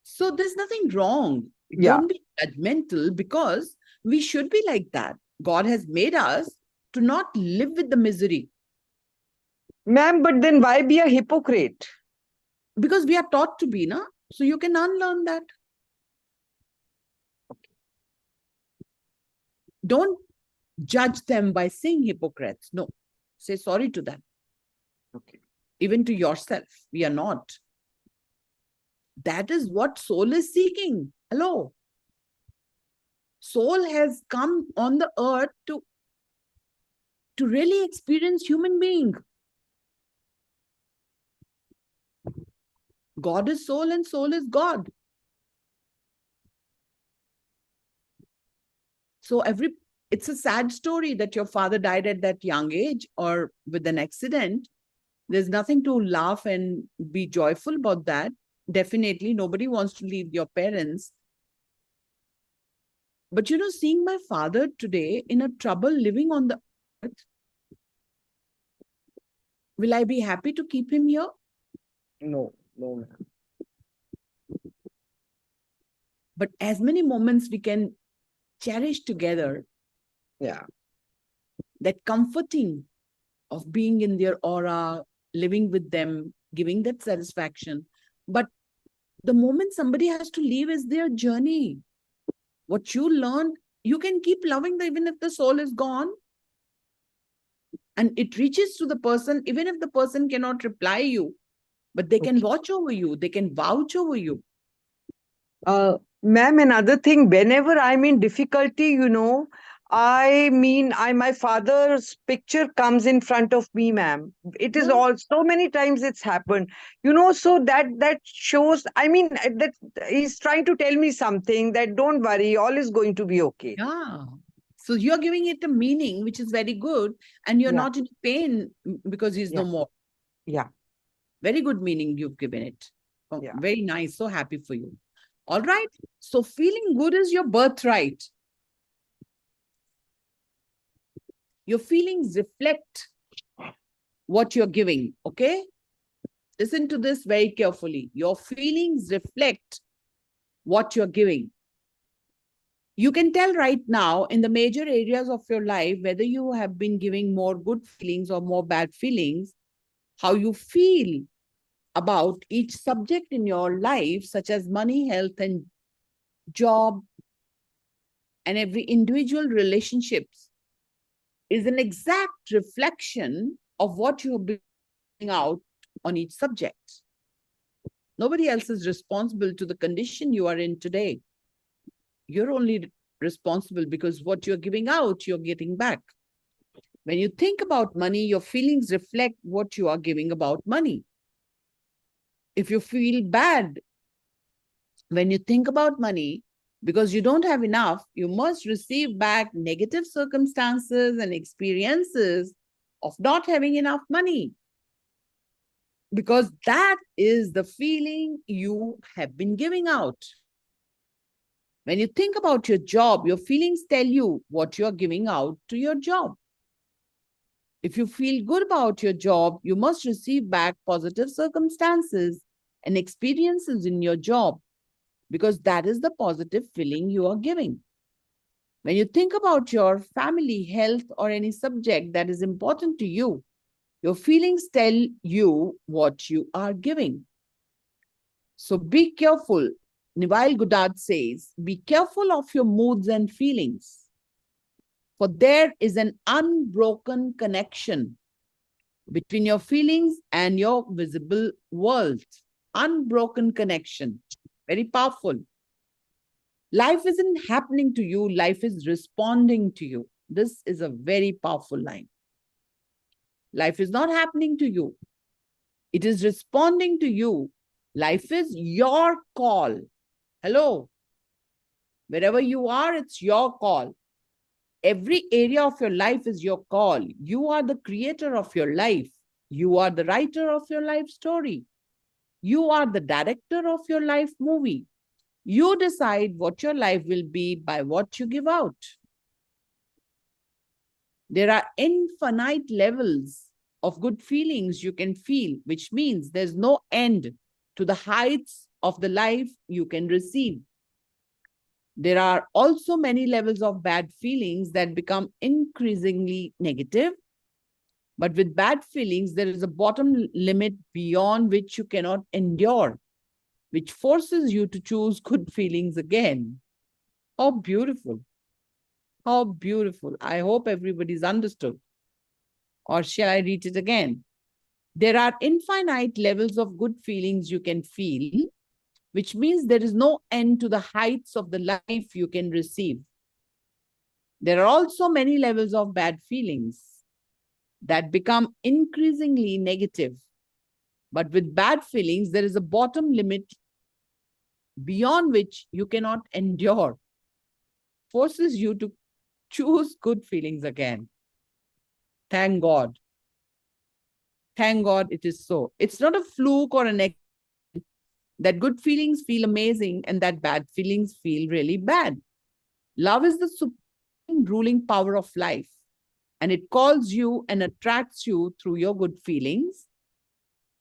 So there's nothing wrong. Yeah. Don't be judgmental, because we should be like that. God has made us to not live with the misery, Ma'am, but then why be a hypocrite? because we are taught to be, na? So you can unlearn that. Don't judge them by saying hypocrites. No, say sorry to them. Okay. Even to yourself. We are not. That is what soul is seeking. Hello. Soul has come on the earth to really experience human being. God is soul and soul is God. So it's a sad story that your father died at that young age or with an accident. There's nothing to laugh and be joyful about that. Definitely, nobody wants to leave your parents. But seeing my father today in a trouble living on the earth, will I be happy to keep him here? No, ma'am. But as many moments we can cherish together. Yeah. That comforting of being in their aura, living with them, giving that satisfaction. But the moment somebody has to leave is their journey. What you learned, you can keep loving them even if the soul is gone. And it reaches to the person, even if the person cannot reply you, but they can watch over you, they can vouch over you. Ma'am, another thing, whenever I'm in difficulty, my father's picture comes in front of me, ma'am. It is all, so many times it's happened, so that shows, that he's trying to tell me something, that don't worry, all is going to be okay. Yeah. So you're giving it a meaning, which is very good. And you're not in pain because he's no more. Yeah. Very good meaning you've given it. Oh, Yeah. very nice. So happy for you. All right. So feeling good is your birthright. Your feelings reflect what you're giving. Okay. Listen to this very carefully. Your feelings reflect what you're giving. You can tell right now in the major areas of your life, whether you have been giving more good feelings or more bad feelings, how you feel about each subject in your life, such as money, health, and job, and every individual relationships, is an exact reflection of what you have been putting out on each subject. Nobody else is responsible to the condition you are in today. You're only responsible because what you're giving out, you're getting back. When you think about money, your feelings reflect what you are giving about money. If you feel bad when you think about money because you don't have enough, you must receive back negative circumstances and experiences of not having enough money, because that is the feeling you have been giving out. When you think about your job, your feelings tell you what you're giving out to your job. If you feel good about your job, you must receive back positive circumstances and experiences in your job, because that is the positive feeling you are giving. When you think about your family, health, or any subject that is important to you, your feelings tell you what you are giving. So be careful. Neville Goddard says, be careful of your moods and feelings, for there is an unbroken connection between your feelings and your visible world. Unbroken connection. Very powerful. Life isn't happening to you, life is responding to you. This is a very powerful line. Life is not happening to you, it is responding to you. Life is your call. Hello. Wherever you are, it's your call. Every area of your life is your call. You are the creator of your life. You are the writer of your life story. You are the director of your life movie. You decide what your life will be by what you give out. There are infinite levels of good feelings you can feel, which means there's no end to the heights of the life you can receive. There are also many levels of bad feelings that become increasingly negative. But with bad feelings, there is a bottom limit beyond which you cannot endure, which forces you to choose good feelings again. How beautiful. How beautiful. I hope everybody's understood. Or shall I read it again? There are infinite levels of good feelings you can feel, which means there is no end to the heights of the life you can receive. There are also many levels of bad feelings that become increasingly negative. But with bad feelings, there is a bottom limit beyond which you cannot endure, forces you to choose good feelings again. Thank God. Thank God it is so. It's not a fluke or an accident that good feelings feel amazing and that bad feelings feel really bad. Love is the supreme ruling power of life, and it calls you and attracts you through your good feelings.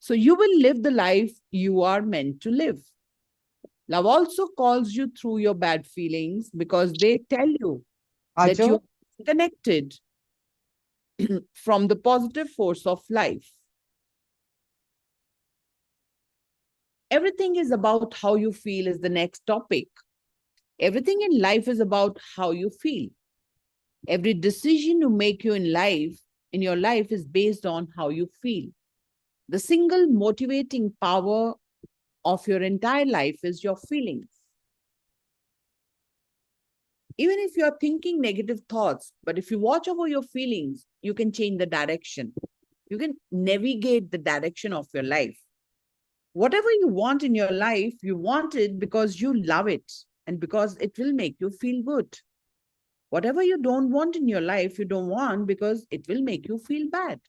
So you will live the life you are meant to live. Love also calls you through your bad feelings because they tell you that you are connected from the positive force of life. Everything is about how you feel is the next topic. Everything in life is about how you feel. Every decision you make in your life is based on how you feel. The single motivating power of your entire life is your feelings. Even if you're thinking negative thoughts, but if you watch over your feelings, you can change the direction. You can navigate the direction of your life. Whatever you want in your life, you want it because you love it and because it will make you feel good. Whatever you don't want in your life, you don't want because it will make you feel bad.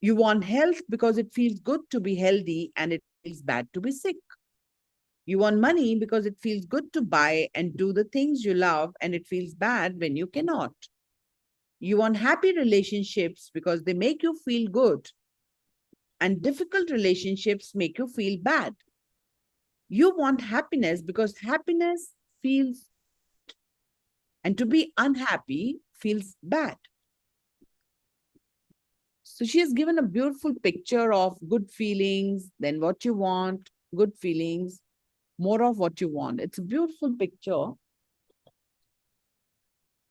You want health because it feels good to be healthy and it feels bad to be sick. You want money because it feels good to buy and do the things you love, and it feels bad when you cannot. You want happy relationships because they make you feel good, and difficult relationships make you feel bad. You want happiness because happiness feels, and to be unhappy feels bad. So she has given a beautiful picture of good feelings, then what you want, good feelings, more of what you want. It's a beautiful picture.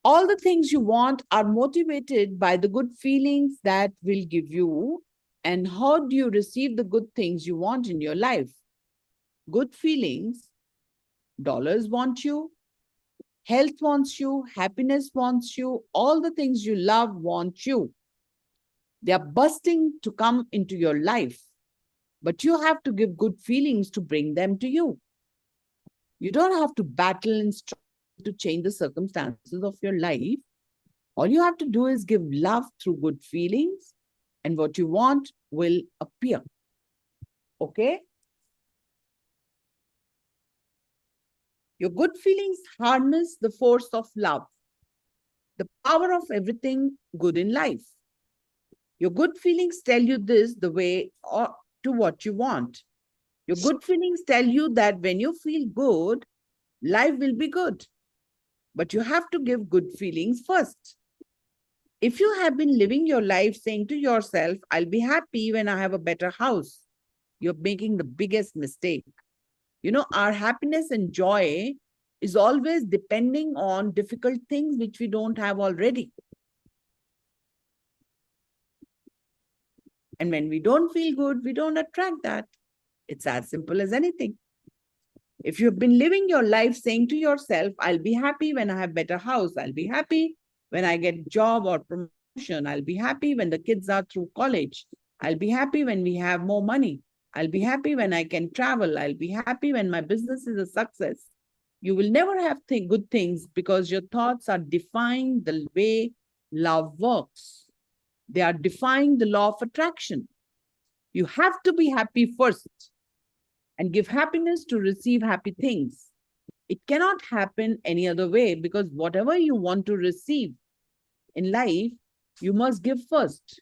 All the things you want are motivated by the good feelings that will give you. And how do you receive the good things you want in your life? Good feelings, dollars want you, health wants you, happiness wants you, all the things you love want you. They are bursting to come into your life, but you have to give good feelings to bring them to you. You don't have to battle and struggle to change the circumstances of your life. All you have to do is give love through good feelings, and what you want will appear. Okay? Your good feelings harness the force of love, the power of everything good in life. Your good feelings tell you this the way or to what you want. Your good feelings tell you that when you feel good, life will be good. But you have to give good feelings first. If you have been living your life saying to yourself, I'll be happy when I have a better house, you're making the biggest mistake. You know, our happiness and joy is always depending on difficult things which we don't have already. And when we don't feel good, we don't attract that. It's as simple as anything. If you've been living your life saying to yourself, I'll be happy when I have better house, I'll be happy when I get job or promotion, I'll be happy when the kids are through college, I'll be happy when we have more money, I'll be happy when I can travel, I'll be happy when my business is a success. You will never have good things because your thoughts are defying the way love works. They are defying the law of attraction. You have to be happy first and give happiness to receive happy things. It cannot happen any other way, because whatever you want to receive in life, you must give first.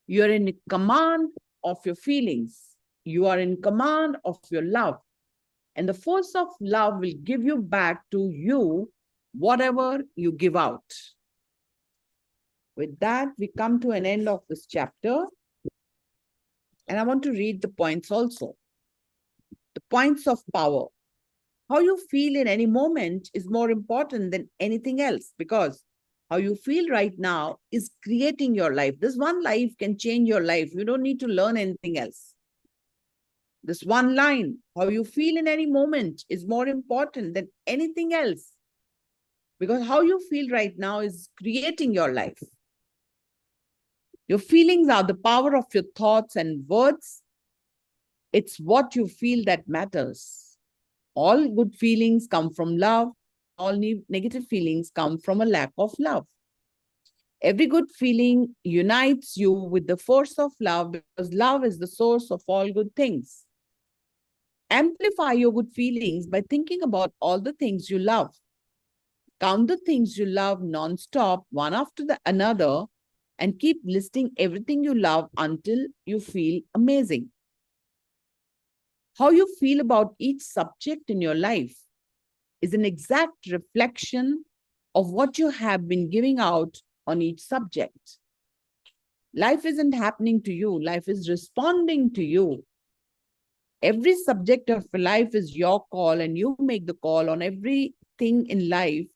You are in command of your feelings. You are in command of your love. And the force of love will give you back to you whatever you give out. With that, we come to an end of this chapter. And I want to read the points also. The points of power. How you feel in any moment is more important than anything else, because how you feel right now is creating your life. This one life can change your life. You don't need to learn anything else. This one line, how you feel in any moment, is more important than anything else, because how you feel right now is creating your life. Your feelings are the power of your thoughts and words. It's what you feel that matters. All good feelings come from love. All negative feelings come from a lack of love. Every good feeling unites you with the force of love, because love is the source of all good things. Amplify your good feelings by thinking about all the things you love. Count the things you love non-stop, one after the another, and keep listing everything you love until you feel amazing. How you feel about each subject in your life is an exact reflection of what you have been giving out on each subject. Life isn't happening to you. Life is responding to you. Every subject of life is your call, and you make the call on everything in life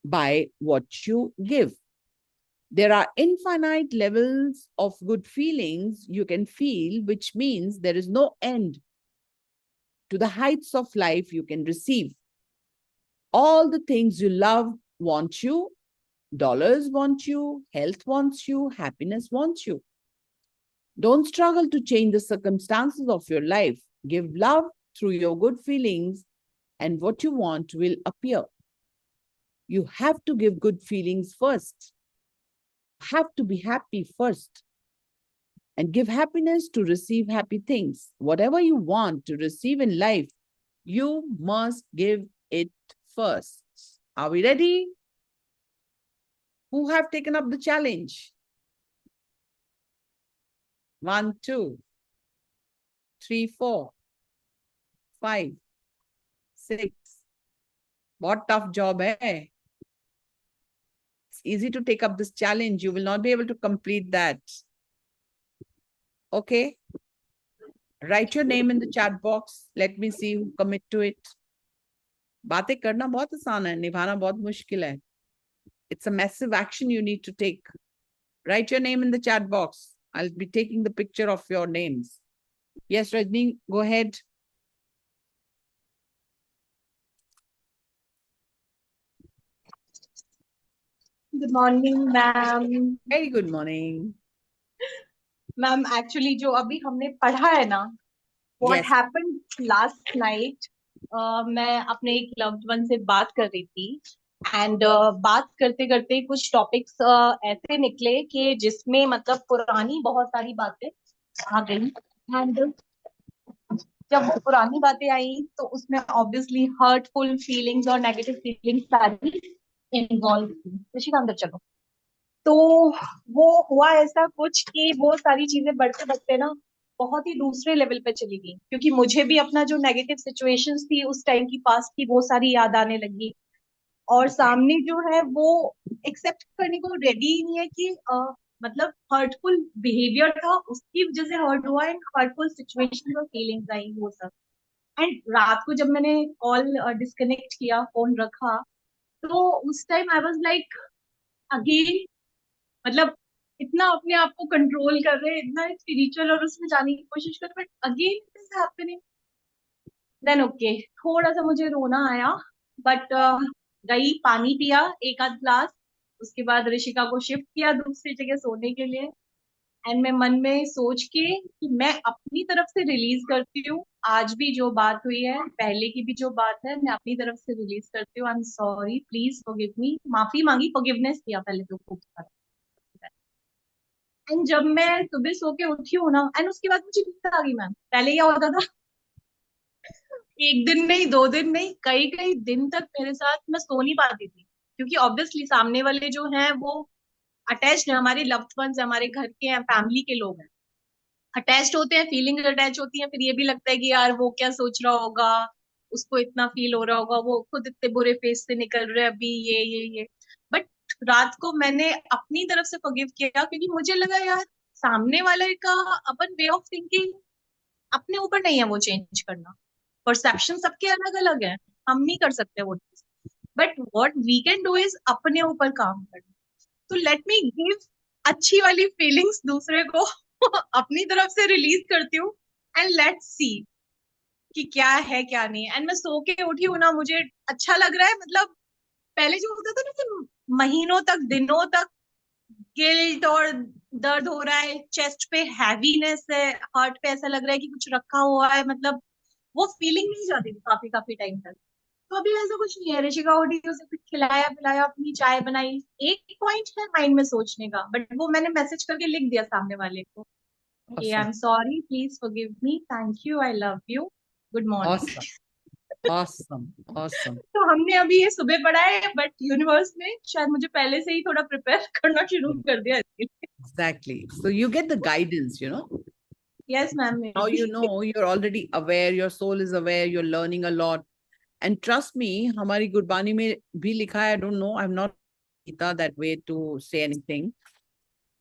by what you give. There are infinite levels of good feelings you can feel, which means there is no end to the heights of life you can receive. All the things you love want you, dollars want you, health wants you, happiness wants you. Don't struggle to change the circumstances of your life. Give love through your good feelings, and what you want will appear. You have to give good feelings first. You have to be happy first, and give happiness to receive happy things. Whatever you want to receive in life, You must give it first. Are we ready? Who have taken up the challenge? 1, 2, 3, 4, 5, 6. What tough job, eh? It's easy to take up this challenge. You will not be able to complete that. Okay? Write your name in the chat box. Let me see who commit to it. बातें करना बहुत आसान है, निभाना बहुत मुश्किल है. It's a massive action you need to take. Write your name in the chat box. I'll be taking the picture of your names. Yes, Rajni, go ahead. Good morning, ma'am. Very good morning. Ma'am, actually, जो अभी हमने पढ़ा है ना, what Yes. happened last night, मैं अपने एक loved one से बात कर रही थी and बात करते करते कुछ टॉपिक्स ऐसे निकले कि जिसमें मतलब पुरानी बहुत सारी बातें आ गई and जब वो पुरानी बातें आई तो उसमें ऑब्वियसली हर्टफुल फीलिंग्स और नेगेटिव फीलिंग्स सारी इन्वॉल्व थी. ऋषिका अंदर चलो. तो वो हुआ ऐसा कुछ कि वो सारी चीजें बढ़ते बढ़ते ना बहुत ही दूसरे लेवल पे चली गई, क्योंकि मुझे भी अपना जो नेगेटिव सिचुएशंस थी उस टाइम की पास्ट की वो सारी याद आने लगी और सामने जो है वो एक्सेप्ट करने को रेडी ही नहीं है कि मतलब हर्टफुल बिहेवियर था उसकी वजह से हर्ट हुआ एंड हर्टफुल सिचुएशन और फीलिंग्स आई वो सब. एंड रात को जब मैंने कॉल डिस्कनेक्ट किया, फोन रखा, तो उस time I was like again मतलब इतना अपने आप को कंट्रोल कर रहे, इतना स्पिरिचुअल और उसमें जाने की कोशिश कर रहे, but again it is happening. Then okay, थोड़ा सा मुझे रोना आया बट गई, पानी पिया एक आध ग्लास, उसके बाद ऋषिका को शिफ्ट किया दूसरी जगह सोने के लिए एंड मैं मन में सोच के कि मैं अपनी तरफ से रिलीज करती हूँ. आज भी जो बात हुई है, पहले की भी जो बात है, मैं अपनी तरफ से रिलीज करती हूँ. I am sorry, please forgive me. माफी मांगी, फॉरगिवनेस किया पहले तो खूब सारा. एंड जब मैं सुबह सो के उठी हूँ ना एंड उसके बाद मुझे नींद आ गई. मैम पहले क्या होता था, एक दिन नहीं, 2 दिन नहीं, कई कई दिन तक मेरे साथ मैं सो नहीं पाती थी, क्योंकि ऑब्वियसली सामने वाले जो हैं वो अटैच्ड है, हमारे लव्ड वंस, हमारे घर के हैं, फैमिली के लोग हैं, अटैच्ड होते हैं, फीलिंग अटैच होती है. फिर ये भी लगता है कि यार वो क्या सोच रहा होगा, उसको इतना फील हो रहा होगा, वो खुद इतने बुरे फेस से निकल रहे अभी, ये. बट रात को मैंने अपनी तरफ से फॉरगिव किया, क्योंकि मुझे लगा यार सामने वाले का अपन वे ऑफ थिंकिंग अपने ऊपर नहीं है वो चेंज करना. परसेप्शन सबके अलग अलग है, हम नहीं कर सकते वो चीज, but what we can do is अपने ऊपर काम करना. तो लेट मी गिव अच्छी वाली फीलिंग्स दूसरे को अपनी तरफ से रिलीज करती हूँ एंड लेट्स सी कि क्या है क्या नहीं. एंड मैं सो के उठी हूँ ना, मुझे अच्छा लग रहा है. मतलब पहले जो होता था ना कि महीनों तक, दिनों तक गिल्ट और दर्द हो रहा है, चेस्ट पे हैवीनेस है, हार्ट पे ऐसा लग रहा है कि कुछ रखा हुआ है, मतलब वो फीलिंग नहीं जाती थी काफी काफी टाइम तक. तो अभी ऐसा कुछ नहीं है. ऋषिका उठी, उसे कुछ खिलाया पिलाया, अपनी चाय बनाई. एक पॉइंट है माइंड में सोचने का, बट वो मैंने मैसेज करके लिख दिया सामने वाले को कि आई Awesome. Am sorry, please forgive me, thank you, I love you, good morning. Awesome. Awesome. Awesome. तो हमने अभी ये सुबह पढ़ा है, बट यूनिवर्स ने शायद मुझे पहले से ही थोड़ा प्रिपेयर करना शुरू कर दिया. Exactly. So you get the guidance, you know. Yes ma'am. Now you know, you're already aware, your soul is aware, you're learning a lot. And trust me, हमारी गुरबानी में भी लिखा है, I don't know, I'm not Gita that way to say anything.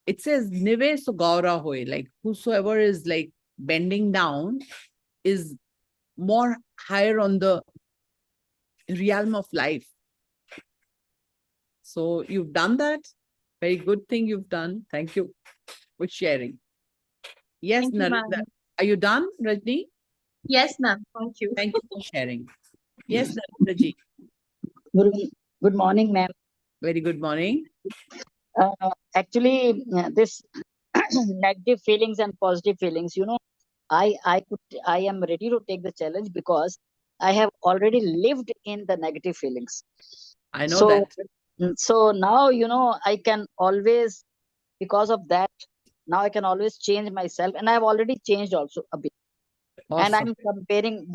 It says, Nive Sugaura hoy, like whosoever is like bending down is more higher on the realm of life. So you've done that. Very good thing you've done. Thank you for sharing. Yes, Thank you, Narendra. ma'am. Are you done, Rajni? Yes, ma'am. Thank you. Thank you for sharing. Yes, Narendra ji. Good, good morning, ma'am. Very good morning. Actually, this negative feelings and positive feelings, I am ready to take the challenge because I have already lived in the negative feelings. I know that. So now, I can always, because of that, now I can always change myself, and I have already changed also a bit. And Awesome. I'm comparing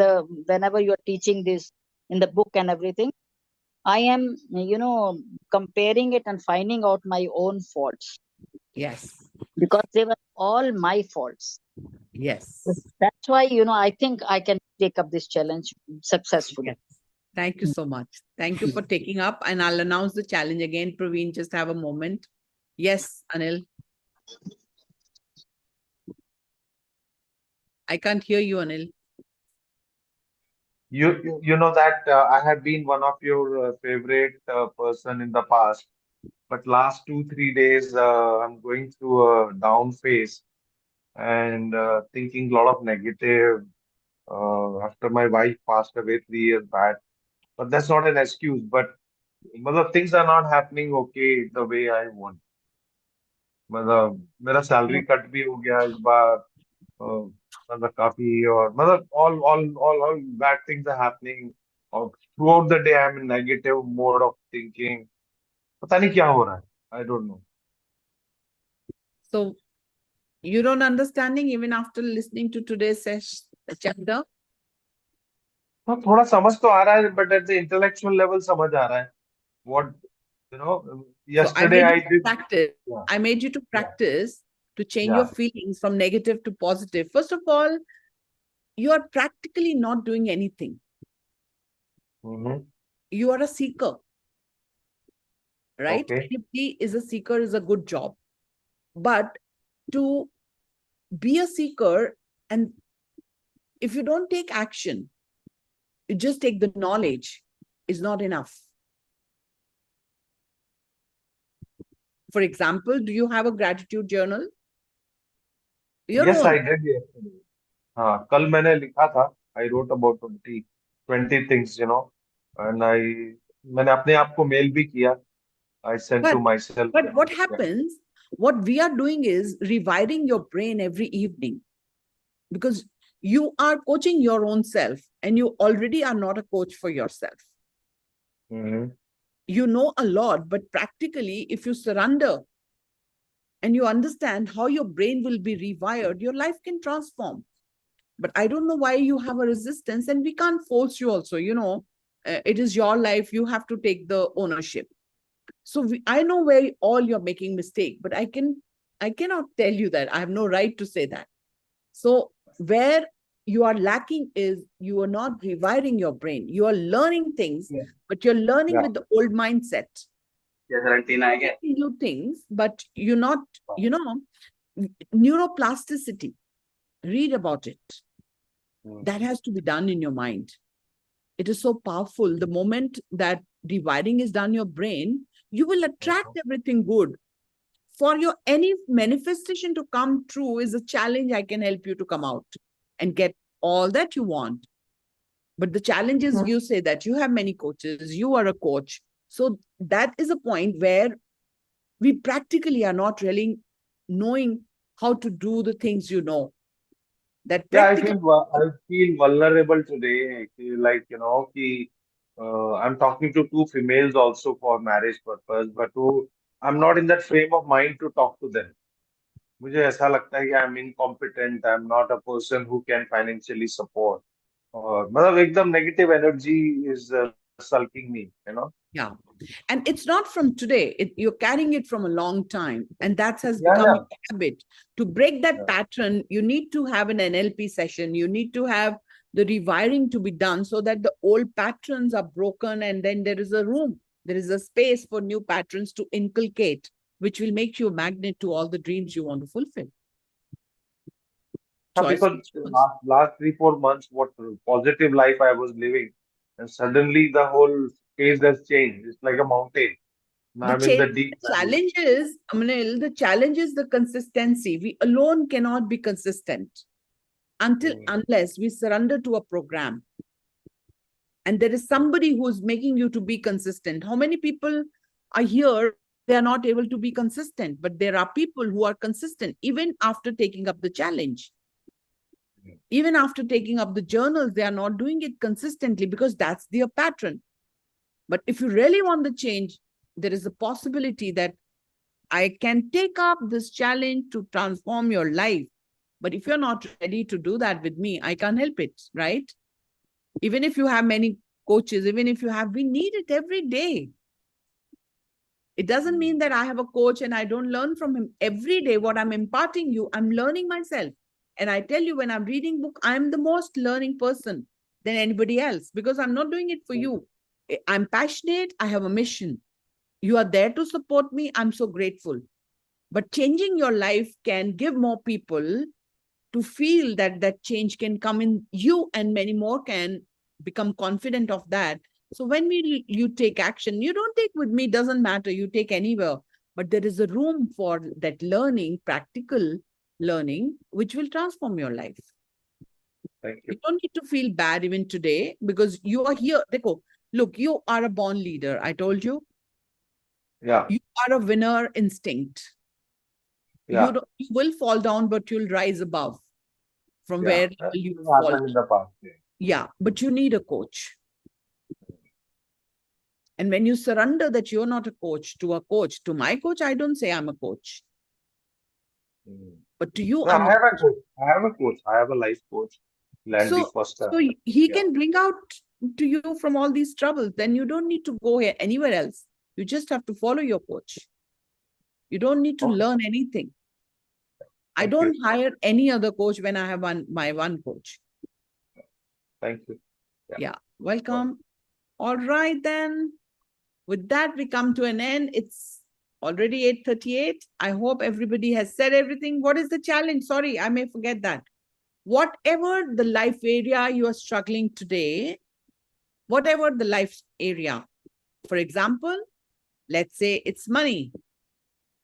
whenever you're teaching this in the book and everything, I am, comparing it and finding out my own faults, Yes. because they were all my faults. Yes. That's why, I think I can take up this challenge successfully. Yes. Thank you so much. Thank you for taking up. And I'll announce the challenge again. Praveen, just have a moment. Yes, Anil. I can't hear you, Anil. You know that I have been one of your favorite person in the past, but last 2 3 days I'm going through a down phase and thinking a lot of negative after my wife passed away 3 years back. But that's not an excuse. But मतलब things are not happening okay the way I want. मतलब मेरा salary cut भी हो गया इस बार मतलब काफी और मतलब all bad things are happening और throughout the day I'm in negative mode of thinking. पता नहीं क्या हो रहा है. I don't know. So you don't understanding even after listening to today's chapter? तो थोड़ा समझ तो आ रहा है but at the intellectual level समझ आ रहा है. What you know So I yesterday made I you to did. practice. Yeah, I made you to yeah, practice to change your yeah. feelings from negative to positive. First of all, you are practically not doing anything. Mm-hmm. You are a seeker, right? Okay. Anybody is a seeker is a good job. But to be a seeker, and if you don't take action, you just take the knowledge, is not enough. For example, do you have a gratitude journal? Your Yes, own. I did yesterday. हाँ कल मैंने लिखा था. I wrote about 20 things, and मैंने अपने आप को mail भी किया. I sent to myself. But what Yeah. happens, what we are doing is rewiring your brain every evening, because you are coaching your own self and you already are not a coach for yourself. Mm-hmm. You know a lot, but practically, if you surrender and you understand how your brain will be rewired, your life can transform. But I don't know why you have a resistance, and we can't force you also. It is your life. You have to take the ownership. So I know where all you're making mistake, but I cannot tell you that. I have no right to say that. So where you are lacking is you are not rewiring your brain. You are learning things, Yeah. but you're learning Yeah. with the old mindset. You do things, but you're not, neuroplasticity. Read about it. That has to be done in your mind. It is so powerful. The moment that rewiring is done in your brain, you will attract everything good. For your any manifestation to come true is a challenge. I can help you to come out and get all that you want. But the challenge is, you say that you have many coaches, you are a coach. So that is a point where we practically are not really knowing how to do the things that Yeah, practically. I feel vulnerable today. Like, I'm talking to two females also for marriage purpose, but I'm not in that frame of mind to talk to them. मुझे ऐसा लगता है कि I'm incompetent, I'm not a person who can financially support. और मतलब एकदम negative energy is sulking me. Yeah. And it's not from today. You're carrying it from a long time. And that has Yeah, become yeah. a habit. To break that Yeah. pattern, you need to have an NLP session. You need to have the rewiring to be done so that the old patterns are broken. And then there is a room, there is a space for new patterns to inculcate, which will make you a magnet to all the dreams you want to fulfill. Yeah, Choice. because last 3 4 months, what positive life I was living, and suddenly the whole phase has changed. It's like a mountain. Now I'm in the deep The valley. challenge is, Amanil, the challenge is the consistency. We alone cannot be consistent unless we surrender to a program. And there is somebody who's making you to be consistent. How many people are here? They are not able to be consistent, but there are people who are consistent even after taking up the challenge. Even after taking up the journals, they are not doing it consistently because that's their pattern. But if you really want the change, there is a possibility that I can take up this challenge to transform your life. But if you're not ready to do that with me, I can't help it, right? Even if you have many coaches, even if you have, we need it every day. It doesn't mean that I have a coach and I don't learn from him. Every day, what I'm imparting you, I'm learning myself. And I tell you, when I'm reading book, I'm the most learning person than anybody else, because I'm not doing it for you. I'm passionate. I have a mission. You are there to support me. I'm so grateful. But changing your life can give more people to feel that that change can come in you, and many more can become confident of that. So when you take action, you don't take with me, doesn't matter, you take anywhere, but there is a room for that learning, practical learning, which will transform your life. Thank you. You don't need to feel bad even today, because you are here. Look, you are a born leader. I told you. Yeah. You are a winner instinct. Yeah. You will fall down, but you'll rise above from where you fall. Happened in the past. Yeah, but you need a coach. And when you surrender that you're not a coach, to my coach, I don't say I'm a coach. But to you, No, I have a coach. I have a coach. I have a life coach. So he can bring out to you from all these troubles. Then you don't need to go anywhere else. You just have to follow your coach. You don't need to learn anything. I don't hire any other coach when I have my one coach. Thank you. Yeah, welcome. All right, then. With that, we come to an end. It's already 8:38. I hope everybody has said everything. What is the challenge? Sorry, I may forget that. Whatever the life area you are struggling today, whatever the life area, for example, let's say it's money.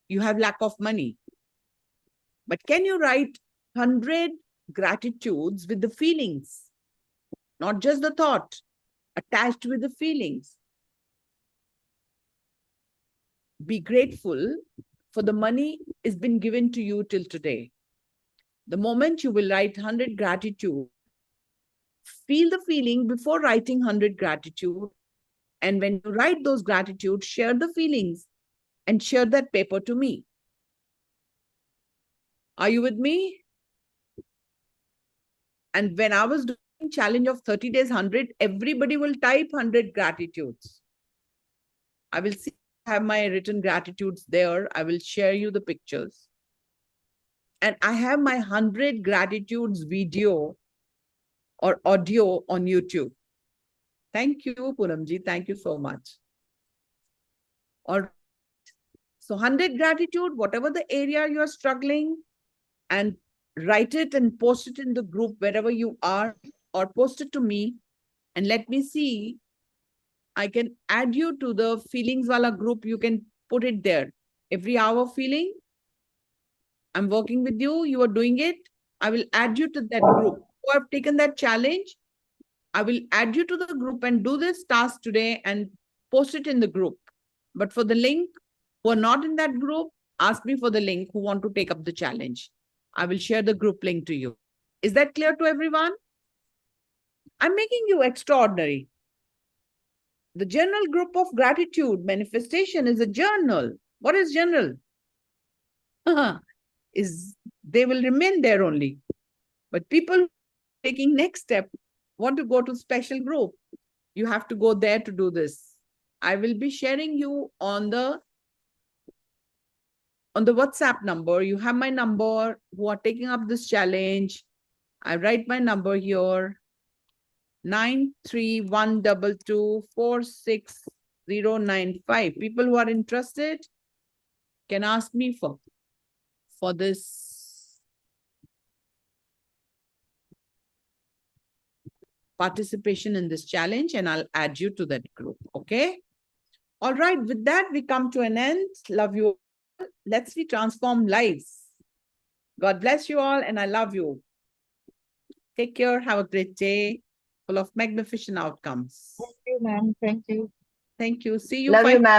You have lack of money. But can you write 100 gratitudes with the feelings? Not just the thought, attached with the feelings. Be grateful for the money is been given to you till today. The moment you will write 100 gratitude, feel the feeling before writing 100 gratitude. And when you write those gratitude, share the feelings and share that paper to me. Are you with me? And when I was doing challenge of 30 days, 100, everybody will type 100 gratitudes. I will see, I have my written gratitudes there. I will share you the pictures. And I have my 100 gratitudes video or audio on YouTube. Thank you, Poonamji. Thank you so much. All right. So 100 gratitude, whatever the area you are struggling, and write it and post it in the group wherever you are, or post it to me and let me see. I can add you to the feelings wala group. You can put it there. Every hour feeling, I'm working with you. You are doing it. I will add you to that group. Who have taken that challenge, I will add you to the group and do this task today and post it in the group. But for the link, who are not in that group, ask me for the link who want to take up the challenge. I will share the group link to you. Is that clear to everyone? I'm making you extraordinary. The journal group of gratitude manifestation is a journal. What is journal? They will remain there only. But people taking next step want to go to special group. You have to go there to do this. I will be sharing you on the WhatsApp number. You have my number who are taking up this challenge. I write my number here. 9312246095. People who are interested can ask me for this participation in this challenge, and I'll add you to that group. Okay. All right. With that, we come to an end. Love you all. Let's transform lives. God bless you all, and I love you. Take care. Have a great day full of magnificent outcomes. Thank you, ma'am. Thank you. Thank you. See you. Love you, ma'am.